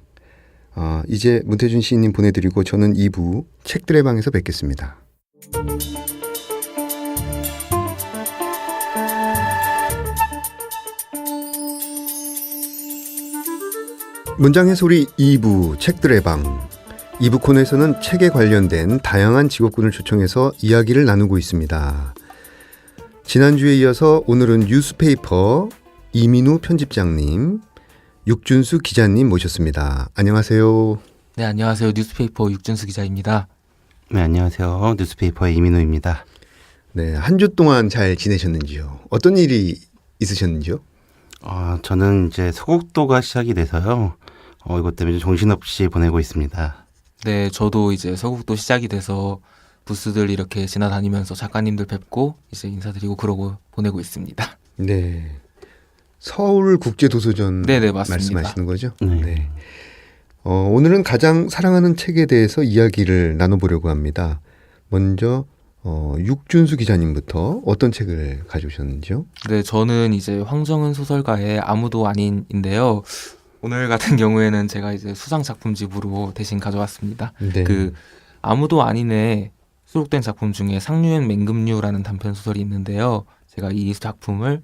S1: 이제 문태준 시인님 보내드리고 저는 2부 책들의 방에서 뵙겠습니다. 문장의 소리 2부 책들의 방. 2부 코너에서는 책에 관련된 다양한 직업군을 초청해서 이야기를 나누고 있습니다. 지난주에 이어서 오늘은 뉴스페이퍼 이민우 편집장님, 육준수 기자님 모셨습니다. 안녕하세요.
S4: 네, 안녕하세요. 뉴스페이퍼 육준수 기자입니다.
S5: 네, 안녕하세요. 뉴스페이퍼의 이민우입니다.
S1: 네, 한 주 동안 잘 지내셨는지요? 어떤 일이 있으셨는지요?
S5: 저는 이제 소국도가 시작이 돼서요. 이것 때문에 정신없이 보내고 있습니다.
S4: 네, 저도 이제 서국도 시작이 돼서 부스들 이렇게 지나다니면서 작가님들 뵙고 이제 인사드리고 그러고 보내고 있습니다.
S1: 네, 서울국제도서전
S4: 네네, 맞습니다.
S1: 말씀하시는 거죠?
S5: 네.
S1: 오늘은 가장 사랑하는 책에 대해서 이야기를 나눠보려고 합니다. 먼저 육준수 기자님부터 어떤 책을 가져오셨는지요?
S4: 네, 저는 이제 황정은 소설가의 아무도 아닌인데요. 오늘 같은 경우에는 제가 이제 수상 작품집으로 대신 가져왔습니다.
S1: 네.
S4: 그 아무도 아닌에 수록된 작품 중에 상류엔 맹금류라는 단편 소설이 있는데요. 제가 이 작품을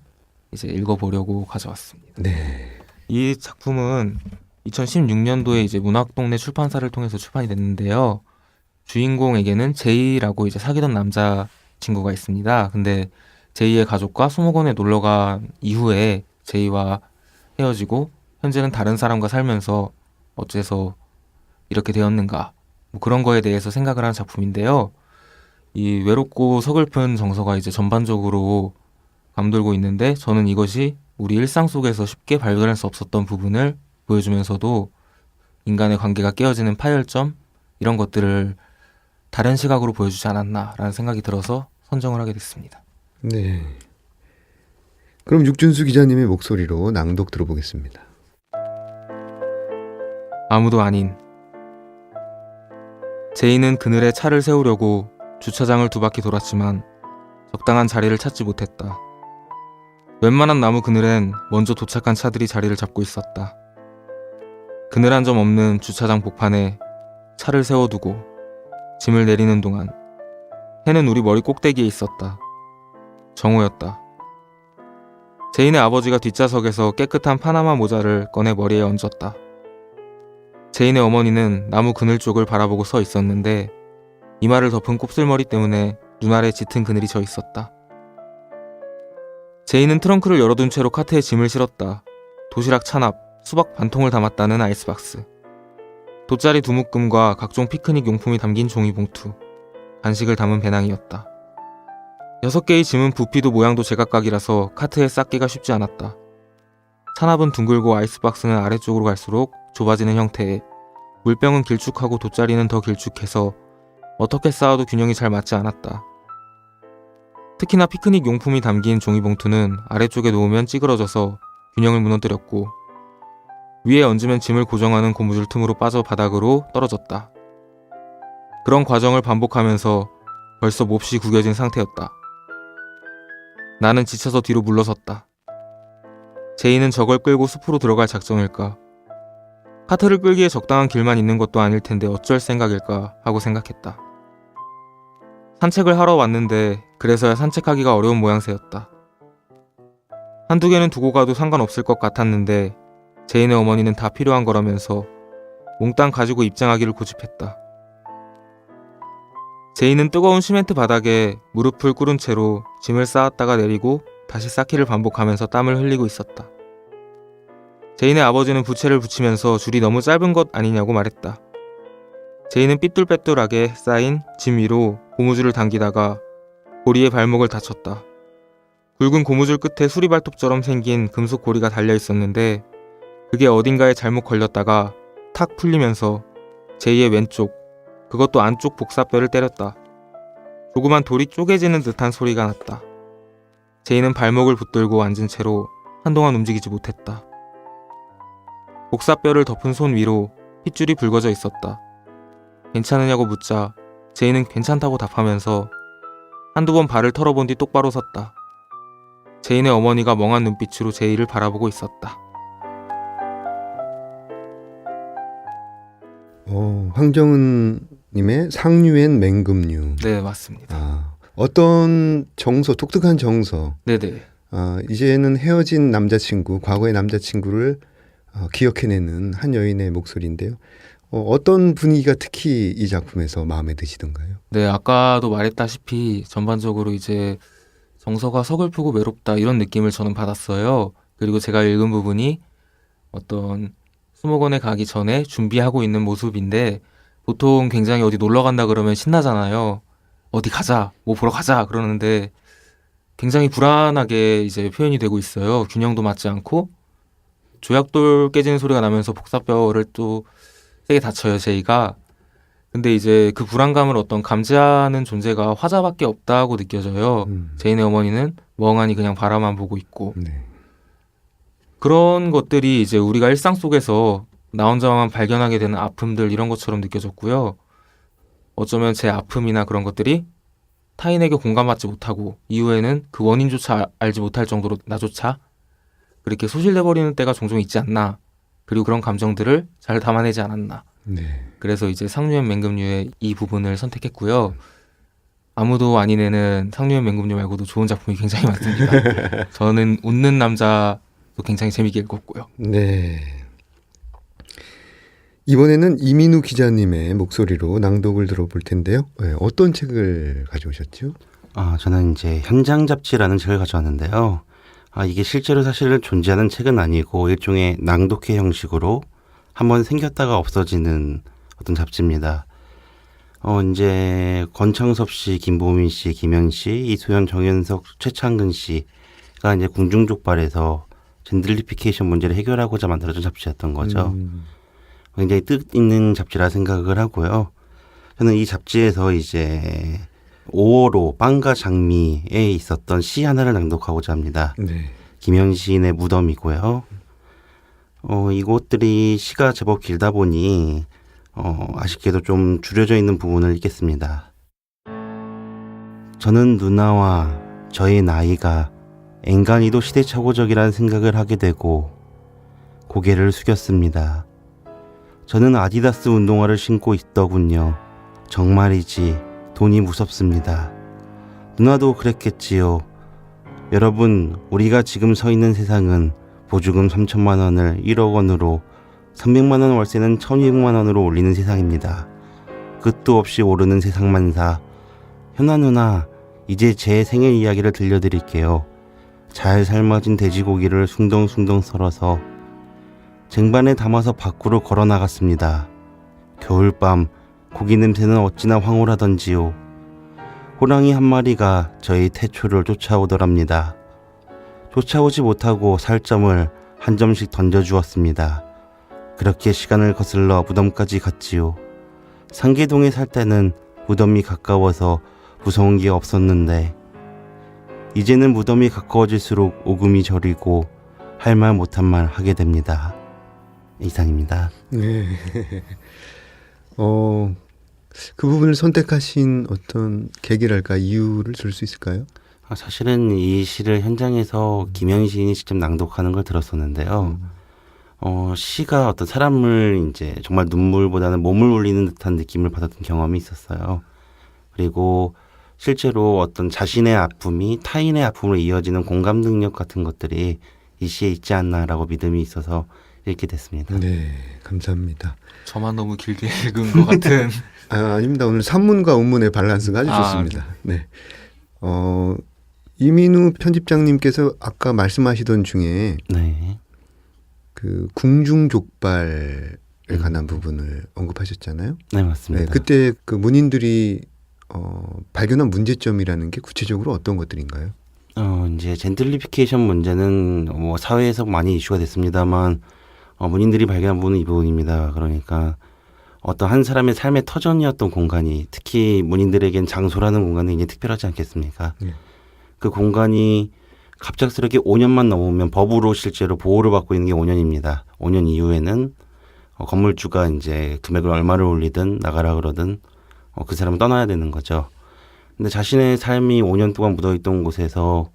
S4: 이제 읽어보려고 가져왔습니다.
S1: 네.
S4: 이 작품은 2016년도에 이제 문학동네 출판사를 통해서 출판이 됐는데요. 주인공에게는 제이라고 이제 사귀던 남자 친구가 있습니다. 근데 제이의 가족과 수목원에 놀러 간 이후에 제이와 헤어지고 현재는 다른 사람과 살면서 어째서 이렇게 되었는가, 뭐 그런 거에 대해서 생각을 하는 작품인데요. 이 외롭고 서글픈 정서가 이제 전반적으로 감돌고 있는데 저는 이것이 우리 일상 속에서 쉽게 발견할 수 없었던 부분을 보여주면서도 인간의 관계가 깨어지는 파열점, 이런 것들을 다른 시각으로 보여주지 않았나라는 생각이 들어서 선정을 하게 됐습니다.
S1: 네. 그럼 육준수 기자님의 목소리로 낭독 들어보겠습니다.
S4: 아무도 아닌. 제이는 그늘에 차를 세우려고 주차장을 2바퀴 돌았지만 적당한 자리를 찾지 못했다. 웬만한 나무 그늘엔 먼저 도착한 차들이 자리를 잡고 있었다. 그늘 한 점 없는 주차장 복판에 차를 세워두고 짐을 내리는 동안 해는 우리 머리 꼭대기에 있었다. 정오였다. 제인의 아버지가 뒷좌석에서 깨끗한 파나마 모자를 꺼내 머리에 얹었다. 제인의 어머니는 나무 그늘 쪽을 바라보고 서 있었는데 이마를 덮은 곱슬머리 때문에 눈 아래 짙은 그늘이 져 있었다. 제인은 트렁크를 열어둔 채로 카트에 짐을 실었다. 도시락 찬압, 수박 반통을 담았다는 아이스박스, 돗자리 2묶음과 각종 피크닉 용품이 담긴 종이봉투, 간식을 담은 배낭이었다. 6개의 짐은 부피도 모양도 제각각이라서 카트에 쌓기가 쉽지 않았다. 찬압은 둥글고 아이스박스는 아래쪽으로 갈수록 좁아지는 형태에 물병은 길쭉하고 돗자리는 더 길쭉해서 어떻게 쌓아도 균형이 잘 맞지 않았다. 특히나 피크닉 용품이 담긴 종이봉투는 아래쪽에 놓으면 찌그러져서 균형을 무너뜨렸고 위에 얹으면 짐을 고정하는 고무줄 틈으로 빠져 바닥으로 떨어졌다. 그런 과정을 반복하면서 벌써 몹시 구겨진 상태였다. 나는 지쳐서 뒤로 물러섰다. 제이는 저걸 끌고 숲으로 들어갈 작정일까? 카트를 끌기에 적당한 길만 있는 것도 아닐 텐데 어쩔 생각일까 하고 생각했다. 산책을 하러 왔는데 그래서야 산책하기가 어려운 모양새였다. 한두 개는 두고 가도 상관없을 것 같았는데 제인의 어머니는 다 필요한 거라면서 몽땅 가지고 입장하기를 고집했다. 제인은 뜨거운 시멘트 바닥에 무릎을 꿇은 채로 짐을 쌓았다가 내리고 다시 쌓기를 반복하면서 땀을 흘리고 있었다. 제인의 아버지는 부채를 붙이면서 줄이 너무 짧은 것 아니냐고 말했다. 제인은 삐뚤빼뚤하게 쌓인 짐 위로 고무줄을 당기다가 고리에 발목을 다쳤다. 굵은 고무줄 끝에 수리발톱처럼 생긴 금속 고리가 달려 있었는데 그게 어딘가에 잘못 걸렸다가 탁 풀리면서 제이의 왼쪽, 그것도 안쪽 복사뼈를 때렸다. 조그만 돌이 쪼개지는 듯한 소리가 났다. 제이는 발목을 붙들고 앉은 채로 한동안 움직이지 못했다. 복사뼈를 덮은 손 위로 핏줄이 붉어져 있었다. 괜찮으냐고 묻자 제이는 괜찮다고 답하면서 한두 번 발을 털어본 뒤 똑바로 섰다. 제인의 어머니가 멍한 눈빛으로 제이를 바라보고 있었다.
S1: 황정은님의 상류엔 맹금류.
S4: 네, 맞습니다.
S1: 어떤 정서, 독특한 정서.
S4: 네네.
S1: 이제는 헤어진 남자친구, 과거의 남자친구를 기억해내는 한 여인의 목소리인데요. 어떤 분위기가 특히 이 작품에서 마음에 드시던가요?
S4: 네, 아까도 말했다시피 전반적으로 이제 정서가 서글프고 외롭다 이런 느낌을 저는 받았어요. 그리고 제가 읽은 부분이 어떤 수목원에 가기 전에 준비하고 있는 모습인데 보통 굉장히 어디 놀러 간다 그러면 신나잖아요. 어디 가자, 뭐 보러 가자 그러는데 굉장히 불안하게 이제 표현이 되고 있어요. 균형도 맞지 않고 조약돌 깨지는 소리가 나면서 복사뼈를 또 세게 다쳐요, 제이가. 근데 이제 그 불안감을 어떤 감지하는 존재가 화자밖에 없다고 느껴져요. 제인의 어머니는 멍하니 그냥 바라만 보고 있고.
S1: 네.
S4: 그런 것들이 이제 우리가 일상 속에서 나 혼자만 발견하게 되는 아픔들 이런 것처럼 느껴졌고요. 어쩌면 제 아픔이나 그런 것들이 타인에게 공감받지 못하고 이후에는 그 원인조차 알지 못할 정도로 나조차 그렇게 소실돼 버리는 때가 종종 있지 않나. 그리고 그런 감정들을 잘 담아내지 않았나.
S1: 네.
S4: 그래서 이제 상류엔 맹금류의 이 부분을 선택했고요. 아무도 아닌 애는 상류엔 맹금류 말고도 좋은 작품이 굉장히 많습니다. 저는 웃는 남자도 굉장히 재미있게 읽었고요.
S1: 네. 이번에는 이민우 기자님의 목소리로 낭독을 들어볼 텐데요. 네, 어떤 책을 가져오셨죠?
S5: 저는 이제 현장 잡지라는 책을 가져왔는데요. 이게 실제로 사실은 존재하는 책은 아니고 일종의 낭독회 형식으로 한번 생겼다가 없어지는 어떤 잡지입니다. 이제 권창섭 씨, 김보민 씨, 김현 씨, 이소연, 정현석, 최창근 씨가 이제 궁중족발에서 젠들리피케이션 문제를 해결하고자 만들어진 잡지였던 거죠. 굉장히 뜻 있는 잡지라 생각을 하고요. 저는 이 잡지에서 이제 5월호 빵과 장미에 있었던 시 하나를 낭독하고자 합니다.
S1: 네.
S5: 김현 시인의 무덤이고요. 이것들이 시가 제법 길다 보니 아쉽게도 좀 줄여져 있는 부분을 읽겠습니다. 저는 누나와 저의 나이가 앵간히도 시대착오적이라는 생각을 하게 되고 고개를 숙였습니다. 저는 아디다스 운동화를 신고 있더군요. 정말이지 돈이 무섭습니다. 누나도 그랬겠지요. 여러분, 우리가 지금 서 있는 세상은 보조금 3천만 원을 1억 원으로 300만 원 월세는 1,200만 원으로 올리는 세상입니다. 끝도 없이 오르는 세상만사. 현아 누나, 이제 제 생일 이야기를 들려드릴게요. 잘 삶아진 돼지고기를 숭덩숭덩 썰어서 쟁반에 담아서 밖으로 걸어 나갔습니다. 겨울밤 고기 냄새는 어찌나 황홀하던지요. 호랑이 한 마리가 저희 태초를 쫓아오더랍니다. 쫓아오지 못하고 살점을 한 점씩 던져주었습니다. 그렇게 시간을 거슬러 무덤까지 갔지요. 상계동에 살 때는 무덤이 가까워서 무서운 게 없었는데 이제는 무덤이 가까워질수록 오금이 저리고 할 말 못한 말 하게 됩니다. 이상입니다.
S1: 네. 그 부분을 선택하신 어떤 계기랄까 이유를 줄 수 있을까요?
S5: 사실은 이 시를 현장에서 김영희 시인이 직접 낭독하는 걸 들었었는데요. 시가 어떤 사람을 이제 정말 눈물보다는 몸을 울리는 듯한 느낌을 받았던 경험이 있었어요. 그리고 실제로 어떤 자신의 아픔이 타인의 아픔으로 이어지는 공감 능력 같은 것들이 이 시에 있지 않나라고 믿음이 있어서 읽게 됐습니다.
S1: 네, 감사합니다.
S4: 저만 너무 길게 읽은 것 같은.
S1: 아닙니다. 오늘 산문과 운문의 밸런스가 아주
S4: 아,
S1: 좋습니다. 네. 이민우 편집장님께서 아까 말씀하시던 중에
S5: 네.
S1: 그 궁중족발에 관한 부분을 언급하셨잖아요.
S5: 네, 맞습니다.
S1: 네, 그때 그 문인들이 발견한 문제점이라는 게 구체적으로 어떤 것들인가요?
S5: 이제 젠틀리피케이션 문제는 뭐 사회에서 많이 이슈가 됐습니다만 문인들이 발견한 부분은 이 부분입니다. 그러니까 어떤 한 사람의 삶의 터전이었던 공간이 특히 문인들에겐 장소라는 공간은 굉장히 특별하지 않겠습니까? 그 공간이 갑작스럽게 5년만 넘으면 법으로 실제로 보호를 받고 있는 게 5년입니다. 5년 이후에는 건물주가 이제 금액을 얼마를 올리든 나가라 그러든 그 사람은 떠나야 되는 거죠. 근데 자신의 삶이 5년 동안 묻어있던 곳에서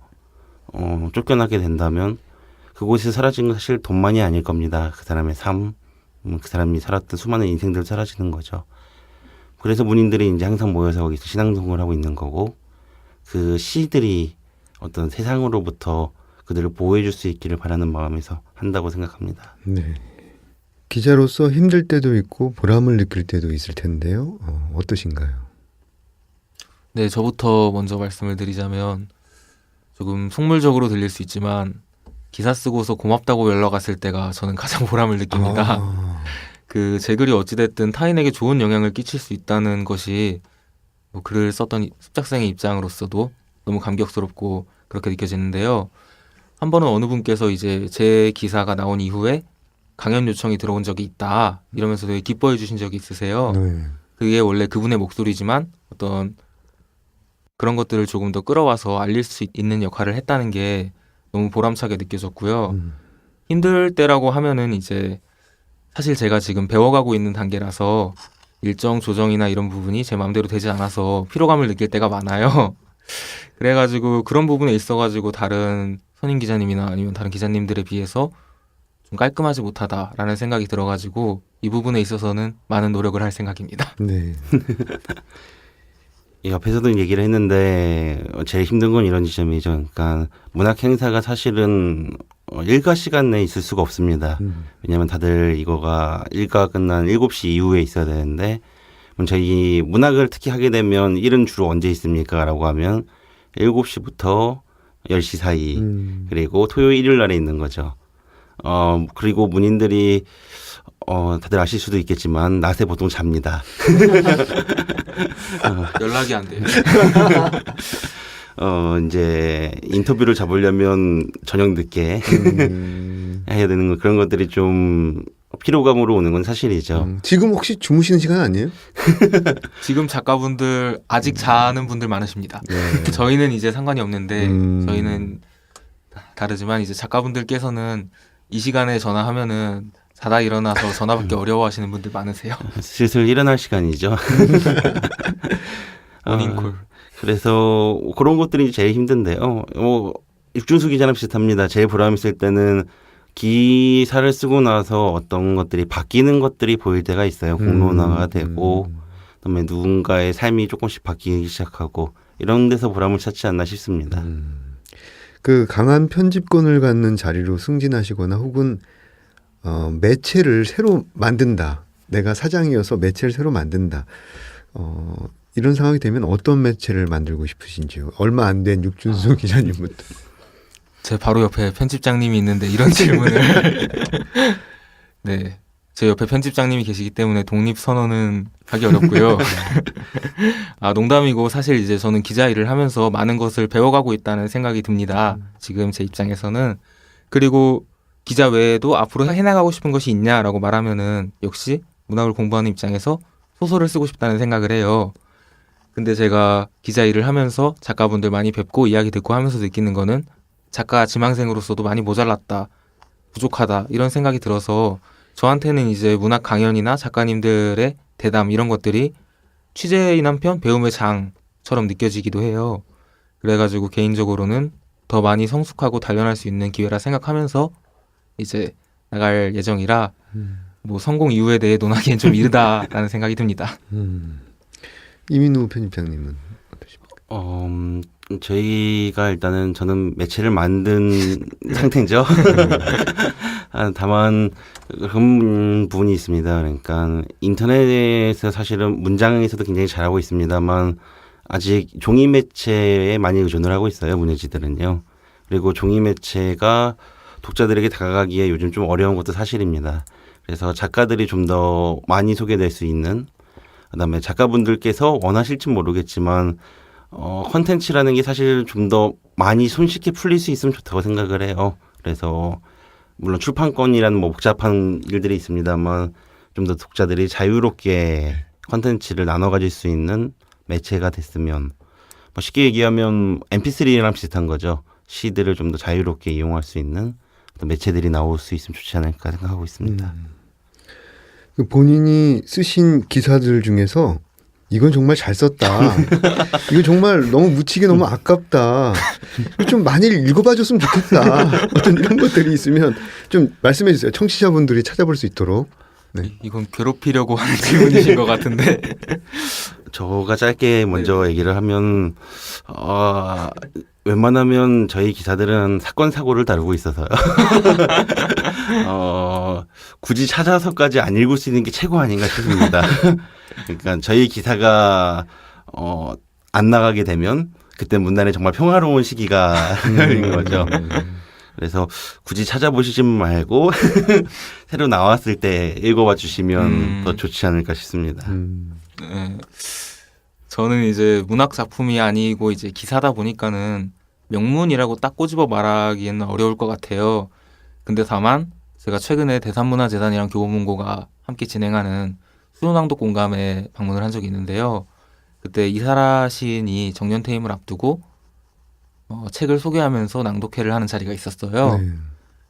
S5: 쫓겨나게 된다면 그곳에서 사라진 건 사실 돈만이 아닐 겁니다. 그 사람의 삶, 그 사람이 살았던 수많은 인생들 사라지는 거죠. 그래서 문인들이 이제 항상 모여서 거기서 신앙송을 하고 있는 거고 그 시들이 어떤 세상으로부터 그들을 보호해 줄 수 있기를 바라는 마음에서 한다고 생각합니다.
S1: 네. 기자로서 힘들 때도 있고 보람을 느낄 때도 있을 텐데요. 어떠신가요?
S4: 네, 저부터 먼저 말씀을 드리자면 조금 속물적으로 들릴 수 있지만 기사 쓰고서 고맙다고 연락 왔을 때가 저는 가장 보람을 느낍니다. 그 제 글이 어찌됐든 타인에게 좋은 영향을 끼칠 수 있다는 것이 뭐 글을 썼던 습작생의 입장으로서도 너무 감격스럽고 그렇게 느껴지는데요. 한 번은 어느 분께서 이제 제 기사가 나온 이후에 강연 요청이 들어온 적이 있다 이러면서 되게 기뻐해 주신 적이 있으세요.
S1: 네.
S4: 그게 원래 그분의 목소리지만 어떤 그런 것들을 조금 더 끌어와서 알릴 수 있는 역할을 했다는 게 너무 보람차게 느껴졌고요. 힘들 때라고 하면은 이제 사실 제가 지금 배워가고 있는 단계라서 일정 조정이나 이런 부분이 제 마음대로 되지 않아서 피로감을 느낄 때가 많아요. 그래가지고 그런 부분에 있어가지고 다른 선임 기자님이나 아니면 다른 기자님들에 비해서 좀 깔끔하지 못하다라는 생각이 들어가지고 이 부분에 있어서는 많은 노력을 할 생각입니다.
S1: 네.
S5: 옆에서도 얘기를 했는데 제일 힘든 건 이런 지점이죠. 그러니까 문학 행사가 사실은 일과 시간 내에 있을 수가 없습니다. 왜냐하면 다들 이거가 일과가 끝난 7시 이후에 있어야 되는데 저희 문학을 특히 하게 되면 일은 주로 언제 있습니까? 라고 하면 7시부터 10시 사이 그리고 토요일 일요일 날에 있는 거죠. 그리고 문인들이 다들 아실 수도 있겠지만 낮에 보통 잡니다.
S4: 연락이 안 돼요.
S5: 이제 인터뷰를 잡으려면 저녁 늦게 해야 되는 그런 것들이 좀 피로감으로 오는 건 사실이죠.
S1: 지금 혹시 주무시는 시간 아니에요?
S4: 지금 작가분들 아직 자는 분들 많으십니다.
S1: 네.
S4: 저희는 이제 상관이 없는데 저희는 다르지만 이제 작가분들께서는 이 시간에 전화하면은 자다 일어나서 전화 받기 어려워하시는 분들 많으세요.
S5: 슬슬 일어날 시간이죠.
S4: 모닝콜.
S5: 그래서 그런 것들이 제일 힘든데요. 육준수 기자랑 비슷합니다. 제일 보람 있을 때는 기사를 쓰고 나서 어떤 것들이 바뀌는 것들이 보일 때가 있어요. 공론화가 되고 그다음에 누군가의 삶이 조금씩 바뀌기 시작하고 이런 데서 보람을 찾지 않나 싶습니다.
S1: 그 강한 편집권을 갖는 자리로 승진하시거나 혹은 매체를 새로 만든다. 내가 사장이어서 매체를 새로 만든다. 이런 상황이 되면 어떤 매체를 만들고 싶으신지요? 얼마 안 된 육준수 기자님부터.
S4: 제 바로 옆에 편집장님이 있는데 이런 질문을 네, 제 옆에 편집장님이 계시기 때문에 독립선언은 하기 어렵고요. 농담이고 사실 이제 저는 기자 일을 하면서 많은 것을 배워가고 있다는 생각이 듭니다. 지금 제 입장에서는. 그리고 기자 외에도 앞으로 해나가고 싶은 것이 있냐라고 말하면은 역시 문학을 공부하는 입장에서 소설을 쓰고 싶다는 생각을 해요. 근데 제가 기자 일을 하면서 작가분들 많이 뵙고 이야기 듣고 하면서 느끼는 거는 작가 지망생으로서도 많이 모자랐다, 부족하다 이런 생각이 들어서 저한테는 이제 문학 강연이나 작가님들의 대담 이런 것들이 취재인 한편 배움의 장처럼 느껴지기도 해요. 그래가지고 개인적으로는 더 많이 성숙하고 단련할 수 있는 기회라 생각하면서 이제 나갈 예정이라 뭐 성공 이후에 대해 논하기엔 좀 이르다라는 생각이 듭니다.
S1: 이민우 편집장님은 어떠십니까?
S5: 저희가 일단은 저는 매체를 만든 상태죠. 다만 그런 부분이 있습니다. 그러니까 인터넷에서 사실은 문장에서도 굉장히 잘하고 있습니다만 아직 종이 매체에 많이 의존을 하고 있어요. 문예지들은요. 그리고 종이 매체가 독자들에게 다가가기에 요즘 좀 어려운 것도 사실입니다. 그래서 작가들이 좀 더 많이 소개될 수 있는, 그다음에 작가분들께서 원하실지 모르겠지만 컨텐츠라는 게 사실 좀 더 많이 손쉽게 풀릴 수 있으면 좋다고 생각을 해요. 그래서 물론 출판권이라는 뭐 복잡한 일들이 있습니다만 좀 더 독자들이 자유롭게 컨텐츠를 나눠 가질 수 있는 매체가 됐으면, 뭐 쉽게 얘기하면 MP3랑 비슷한 거죠. 시들을 좀 더 자유롭게 이용할 수 있는 매체들이 나올 수 있으면 좋지 않을까 생각하고 있습니다.
S1: 그 본인이 쓰신 기사들 중에서 이건 정말 잘 썼다. 이거 정말 너무 묻히기 너무 아깝다. 이거 좀 많이 읽어봐줬으면 좋겠다. 어떤 이런 것들이 있으면 좀 말씀해 주세요. 청취자분들이 찾아볼 수 있도록. 네.
S4: 이건 괴롭히려고 하는 질문이신 것 같은데.
S5: 저가 짧게 먼저 얘기를 하면 웬만하면 저희 기사들은 사건 사고를 다루고 있어서요. 굳이 찾아서까지 안 읽을 수 있는 게 최고 아닌가 싶습니다. 그러니까 저희 기사가 안 나가게 되면 그때 문단에 정말 평화로운 시기가 열린 거죠. 그래서 굳이 찾아보시지 말고 새로 나왔을 때 읽어봐 주시면 더 좋지 않을까 싶습니다.
S4: 네. 저는 이제 문학 작품이 아니고 이제 기사다 보니까는 명문이라고 딱 꼬집어 말하기에는 어려울 것 같아요. 근데 다만 제가 최근에 대산문화재단이랑 교보문고가 함께 진행하는 수요낭독 공감에 방문을 한 적이 있는데요. 그때 이사라 시인이 정년퇴임을 앞두고 책을 소개하면서 낭독회를 하는 자리가 있었어요.
S1: 네.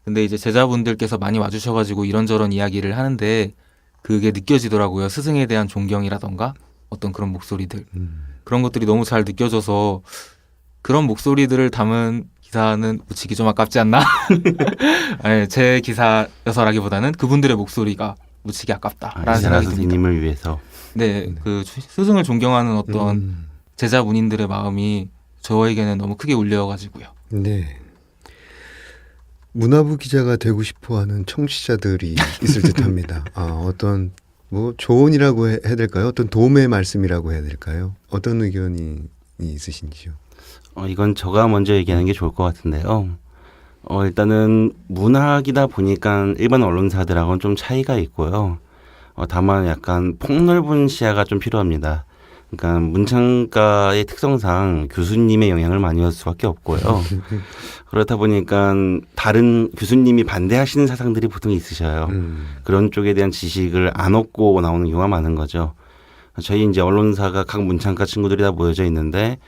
S4: 근데 이제 제자분들께서 많이 와주셔가지고 이런저런 이야기를 하는데 그게 느껴지더라고요. 스승에 대한 존경이라던가 어떤 그런 목소리들. 그런 것들이 너무 잘 느껴져서 그런 목소리들을 담은 기사는 묻히기 좀 아깝지 않나? 아니, 제 기사여서라기보다는 그분들의 목소리가 묻히기 아깝다라는
S5: 이사라
S4: 생각이 듭니다.
S5: 선생님을 위해서.
S4: 네, 그 스승을 존경하는 어떤 제자문인들의 마음이 저에게는 너무 크게 울려가지고요.
S1: 네. 문화부 기자가 되고 싶어하는 청취자들이 있을 듯합니다. 어떤 뭐 조언이라고 해야 될까요? 어떤 도움의 말씀이라고 해야 될까요? 어떤 의견이 있으신지요?
S5: 이건 제가 먼저 얘기하는 게 좋을 것 같은데요. 일단은 문학이다 보니까 일반 언론사들하고는 좀 차이가 있고요. 다만 약간 폭넓은 시야가 좀 필요합니다. 그러니까 문창가의 특성상 교수님의 영향을 많이 받을 수밖에 없고요. 그렇다 보니까 다른 교수님이 반대하시는 사상들이 보통 있으셔요. 그런 쪽에 대한 지식을 안 얻고 나오는 경우가 많은 거죠. 저희 이제 언론사가 각 문창가 친구들이 다 모여져 있는데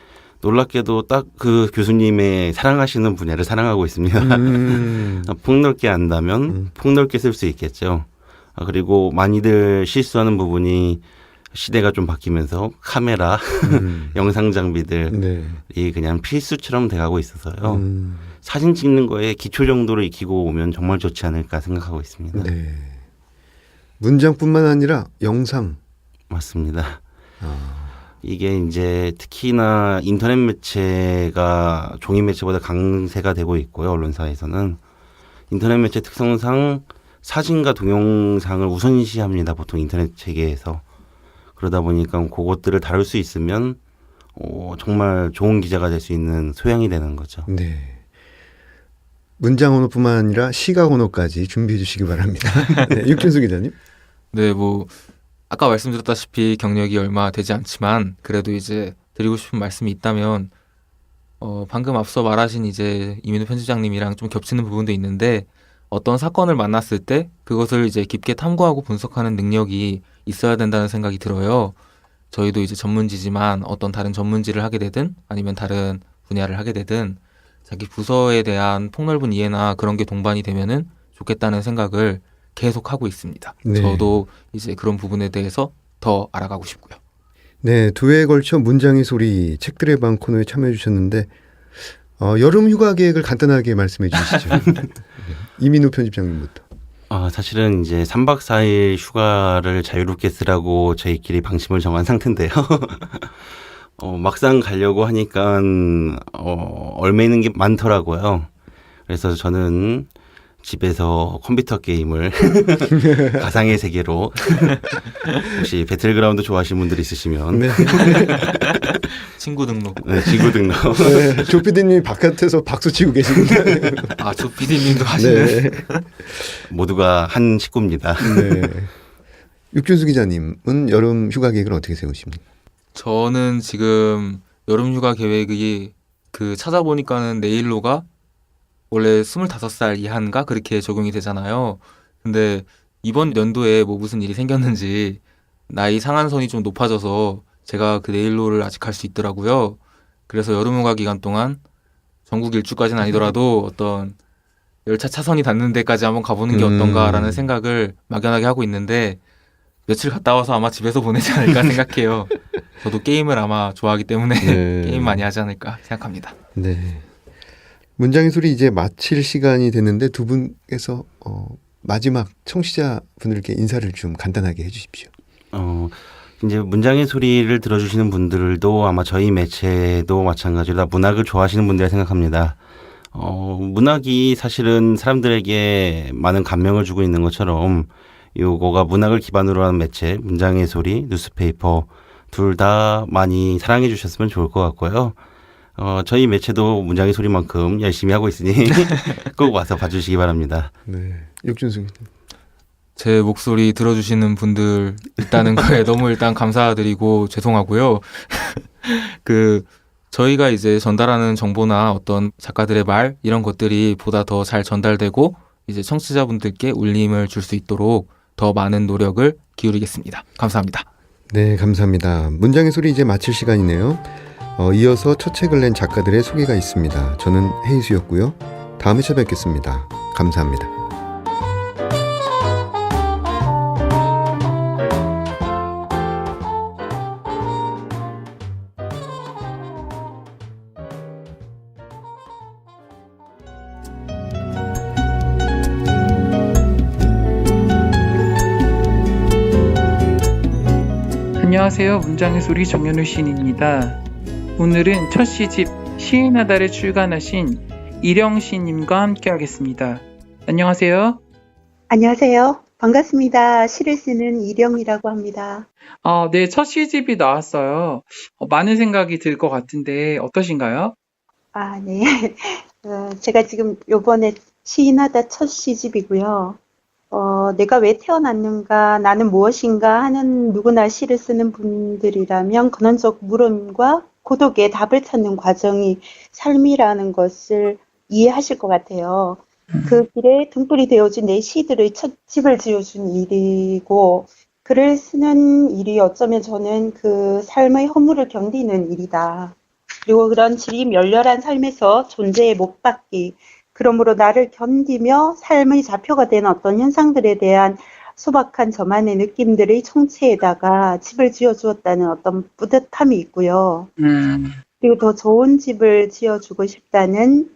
S5: 놀랍게도 딱 그 교수님의 사랑하시는 분야를 사랑하고 있습니다. 폭넓게 안다면 폭넓게 쓸 수 있겠죠. 그리고 많이들 실수하는 부분이 시대가 좀 바뀌면서 카메라, 영상 장비들이 그냥 필수처럼 돼가고 있어서요. 사진 찍는 거에 기초 정도를 익히고 오면 정말 좋지 않을까 생각하고 있습니다.
S1: 네. 문장뿐만 아니라 영상.
S5: 맞습니다. 이게 이제 특히나 인터넷 매체가 종이 매체보다 강세가 되고 있고요. 언론사에서는 인터넷 매체 특성상 사진과 동영상을 우선시합니다. 보통 인터넷 체계에서. 그러다 보니까 그것들을 다룰 수 있으면 정말 좋은 기자가 될 수 있는 소양이 되는 거죠.
S1: 네. 문장 언어뿐만 아니라 시각 언어까지 준비해 주시기 바랍니다. 네, 육준수 기자님.
S4: 네, 뭐 아까 말씀드렸다시피 경력이 얼마 되지 않지만 그래도 이제 드리고 싶은 말씀이 있다면 방금 앞서 말하신 이제 이민우 편집장님이랑 좀 겹치는 부분도 있는데 어떤 사건을 만났을 때 그것을 이제 깊게 탐구하고 분석하는 능력이 있어야 된다는 생각이 들어요. 저희도 이제 전문지지만 어떤 다른 전문지를 하게 되든 아니면 다른 분야를 하게 되든 자기 부서에 대한 폭넓은 이해나 그런 게 동반이 되면은 좋겠다는 생각을 계속 하고 있습니다.
S1: 네.
S4: 저도 이제 그런 부분에 대해서 더 알아가고 싶고요.
S1: 네, 두 회에 걸쳐 문장의 소리 책들의 방 코너에 참여해 주셨는데 여름 휴가 계획을 간단하게 말씀해 주시죠. 네. 이민우 편집장님부터.
S5: 사실은 이제 3박 4일 휴가를 자유롭게 쓰라고 저희끼리 방침을 정한 상태인데요. 막상 가려고 하니까 얽매이는 게 많더라고요. 그래서 저는 집에서 컴퓨터 게임을 가상의 세계로 혹시 배틀그라운드 좋아하시는 분들 있으시면
S1: 네.
S4: 친구 등록.
S5: 네, 지구 등록.
S1: 네, 조 PD님이 바깥에서 박수 치고 계십니다.
S4: 조 PD님도 하시는.
S1: 네.
S5: 모두가 한 식구입니다.
S1: 네. 육준수 기자님은 여름 휴가 계획을 어떻게 세우십니까?
S4: 저는 지금 여름 휴가 계획이 찾아보니까는 내일로가 원래 25살 이하인가 그렇게 적용이 되잖아요. 근데 이번 연도에 뭐 무슨 일이 생겼는지 나이 상한선이 좀 높아져서 제가 그 내일로를 아직 갈 수 있더라고요. 그래서 여름 휴가 기간 동안 전국 일주까지는 아니더라도 어떤 열차 차선이 닿는 데까지 한번 가보는 게 어떤가라는 생각을 막연하게 하고 있는데 며칠 갔다 와서 아마 집에서 보내지 않을까 생각해요. 저도 게임을 아마 좋아하기 때문에
S1: 네.
S4: 게임 많이 하지 않을까 생각합니다.
S1: 네. 문장의 소리 이제 마칠 시간이 됐는데 두 분께서 마지막 청취자분들께 인사를 좀 간단하게 해주십시오.
S5: 이제 문장의 소리를 들어주시는 분들도 아마 저희 매체도 마찬가지로 다 문학을 좋아하시는 분들이라 생각합니다. 문학이 사실은 사람들에게 많은 감명을 주고 있는 것처럼 요거가 문학을 기반으로 하는 매체, 문장의 소리, 뉴스페이퍼 둘 다 많이 사랑해 주셨으면 좋을 것 같고요. 저희 매체도 문장의 소리만큼 열심히 하고 있으니 꼭 와서 봐주시기 바랍니다.
S1: 네. 육준수 기자님.
S4: 제 목소리 들어주시는 분들 있다는 거에 너무 일단 감사드리고 죄송하고요. 저희가 이제 전달하는 정보나 어떤 작가들의 말 이런 것들이 보다 더 잘 전달되고 이제 청취자분들께 울림을 줄 수 있도록 더 많은 노력을 기울이겠습니다. 감사합니다.
S1: 네, 감사합니다. 문장의 소리 이제 마칠 시간이네요. 이어서 첫 책을 낸 작가들의 소개가 있습니다. 저는 헤이수였고요. 다음에 찾아뵙겠습니다. 감사합니다.
S6: 안녕하세요. 문장의 소리 정연우 시인입니다. 오늘은 첫 시집 시인하다를 출간하신 이령 시인님과 함께 하겠습니다. 안녕하세요.
S7: 안녕하세요. 반갑습니다. 시를 쓰는 이령이라고 합니다.
S6: 네, 첫 시집이 나왔어요. 많은 생각이 들 것 같은데 어떠신가요?
S7: 네. 제가 지금 요번에 시인하다 첫 시집이고요. 내가 왜 태어났는가, 나는 무엇인가 하는 누구나 시를 쓰는 분들이라면 근원적 물음과 고독의 답을 찾는 과정이 삶이라는 것을 이해하실 것 같아요. 그 길에 등불이 되어준 내 시들의 첫 집을 지어준 일이고, 글을 쓰는 일이 어쩌면 저는 그 삶의 허물을 견디는 일이다. 그리고 그런 질이 멸렬한 삶에서 존재에 못 박기, 그러므로 나를 견디며 삶의 좌표가 된 어떤 현상들에 대한 소박한 저만의 느낌들의 총체에다가 집을 지어주었다는 어떤 뿌듯함이 있고요. 그리고 더 좋은 집을 지어주고 싶다는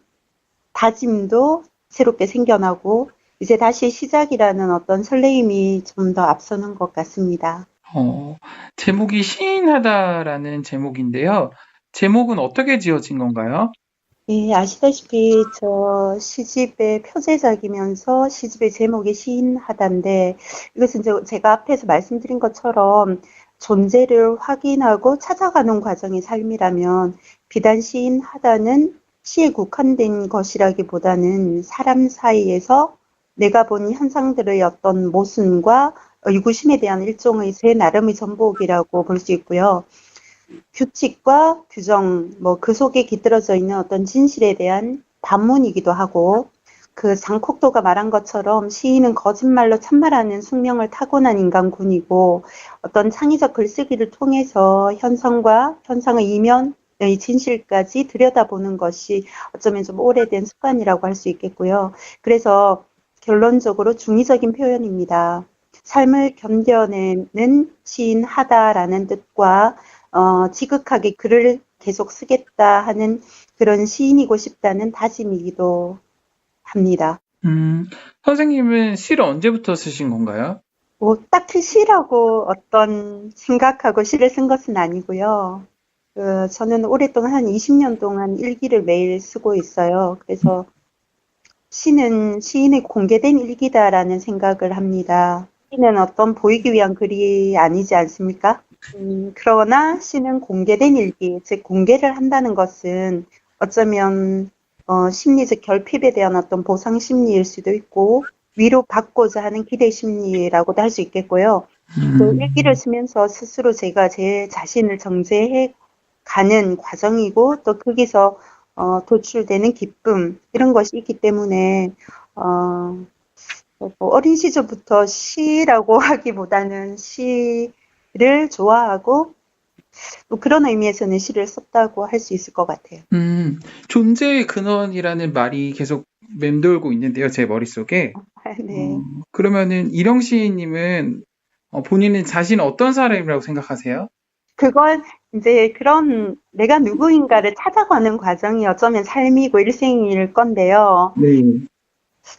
S7: 다짐도 새롭게 생겨나고 이제 다시 시작이라는 어떤 설레임이 좀 더 앞서는 것 같습니다.
S6: 제목이 시인하다라는 제목인데요. 제목은 어떻게 지어진 건가요?
S7: 예, 아시다시피 저 시집의 표제작이면서 시집의 제목이 시인하다인데 이것은 제가 앞에서 말씀드린 것처럼 존재를 확인하고 찾아가는 과정의 삶이라면 비단 시인하다는 시에 국한된 것이라기보다는 사람 사이에서 내가 본 현상들의 어떤 모순과 의구심에 대한 일종의 제 나름의 전복이라고 볼 수 있고요. 규칙과 규정, 그 속에 깃들어져 있는 어떤 진실에 대한 반문이기도 하고, 그 장콕도가 말한 것처럼 시인은 거짓말로 참말하는 숙명을 타고난 인간군이고, 어떤 창의적 글쓰기를 통해서 현상과 현상의 이면의 진실까지 들여다보는 것이 어쩌면 좀 오래된 습관이라고 할 수 있겠고요. 그래서 결론적으로 중의적인 표현입니다. 삶을 견뎌내는 시인하다라는 뜻과 지극하게 글을 계속 쓰겠다 하는 그런 시인이고 싶다는 다짐이기도 합니다.
S6: 선생님은 시를 언제부터 쓰신 건가요?
S7: 뭐 딱히 시라고 어떤 생각하고 시를 쓴 것은 아니고요. 저는 오랫동안 한 20년 동안 일기를 매일 쓰고 있어요. 그래서 시는 시인의 공개된 일기다라는 생각을 합니다. 시는 어떤 보이기 위한 글이 아니지 않습니까? 그러나 시는 공개된 일기, 즉 공개를 한다는 것은 어쩌면 심리적 결핍에 대한 어떤 보상 심리일 수도 있고 위로받고자 하는 기대 심리라고도 할 수 있겠고요. 그 일기를 쓰면서 스스로 제가 제 자신을 정죄해 가는 과정이고 또 거기서 도출되는 기쁨 이런 것이 있기 때문에 뭐 어린 시절부터 시라고 하기보다는 시를 좋아하고 뭐 그런 의미에서는 시를 썼다고 할 수 있을 것 같아요.
S6: 존재의 근원이라는 말이 계속 맴돌고 있는데요, 제 머릿속에.
S7: 네.
S6: 그러면은 이령 시인님은 본인은 자신 어떤 사람이라고 생각하세요?
S7: 그건 이제 그런 내가 누구인가를 찾아가는 과정이 어쩌면 삶이고 일생일 건데요.
S6: 네.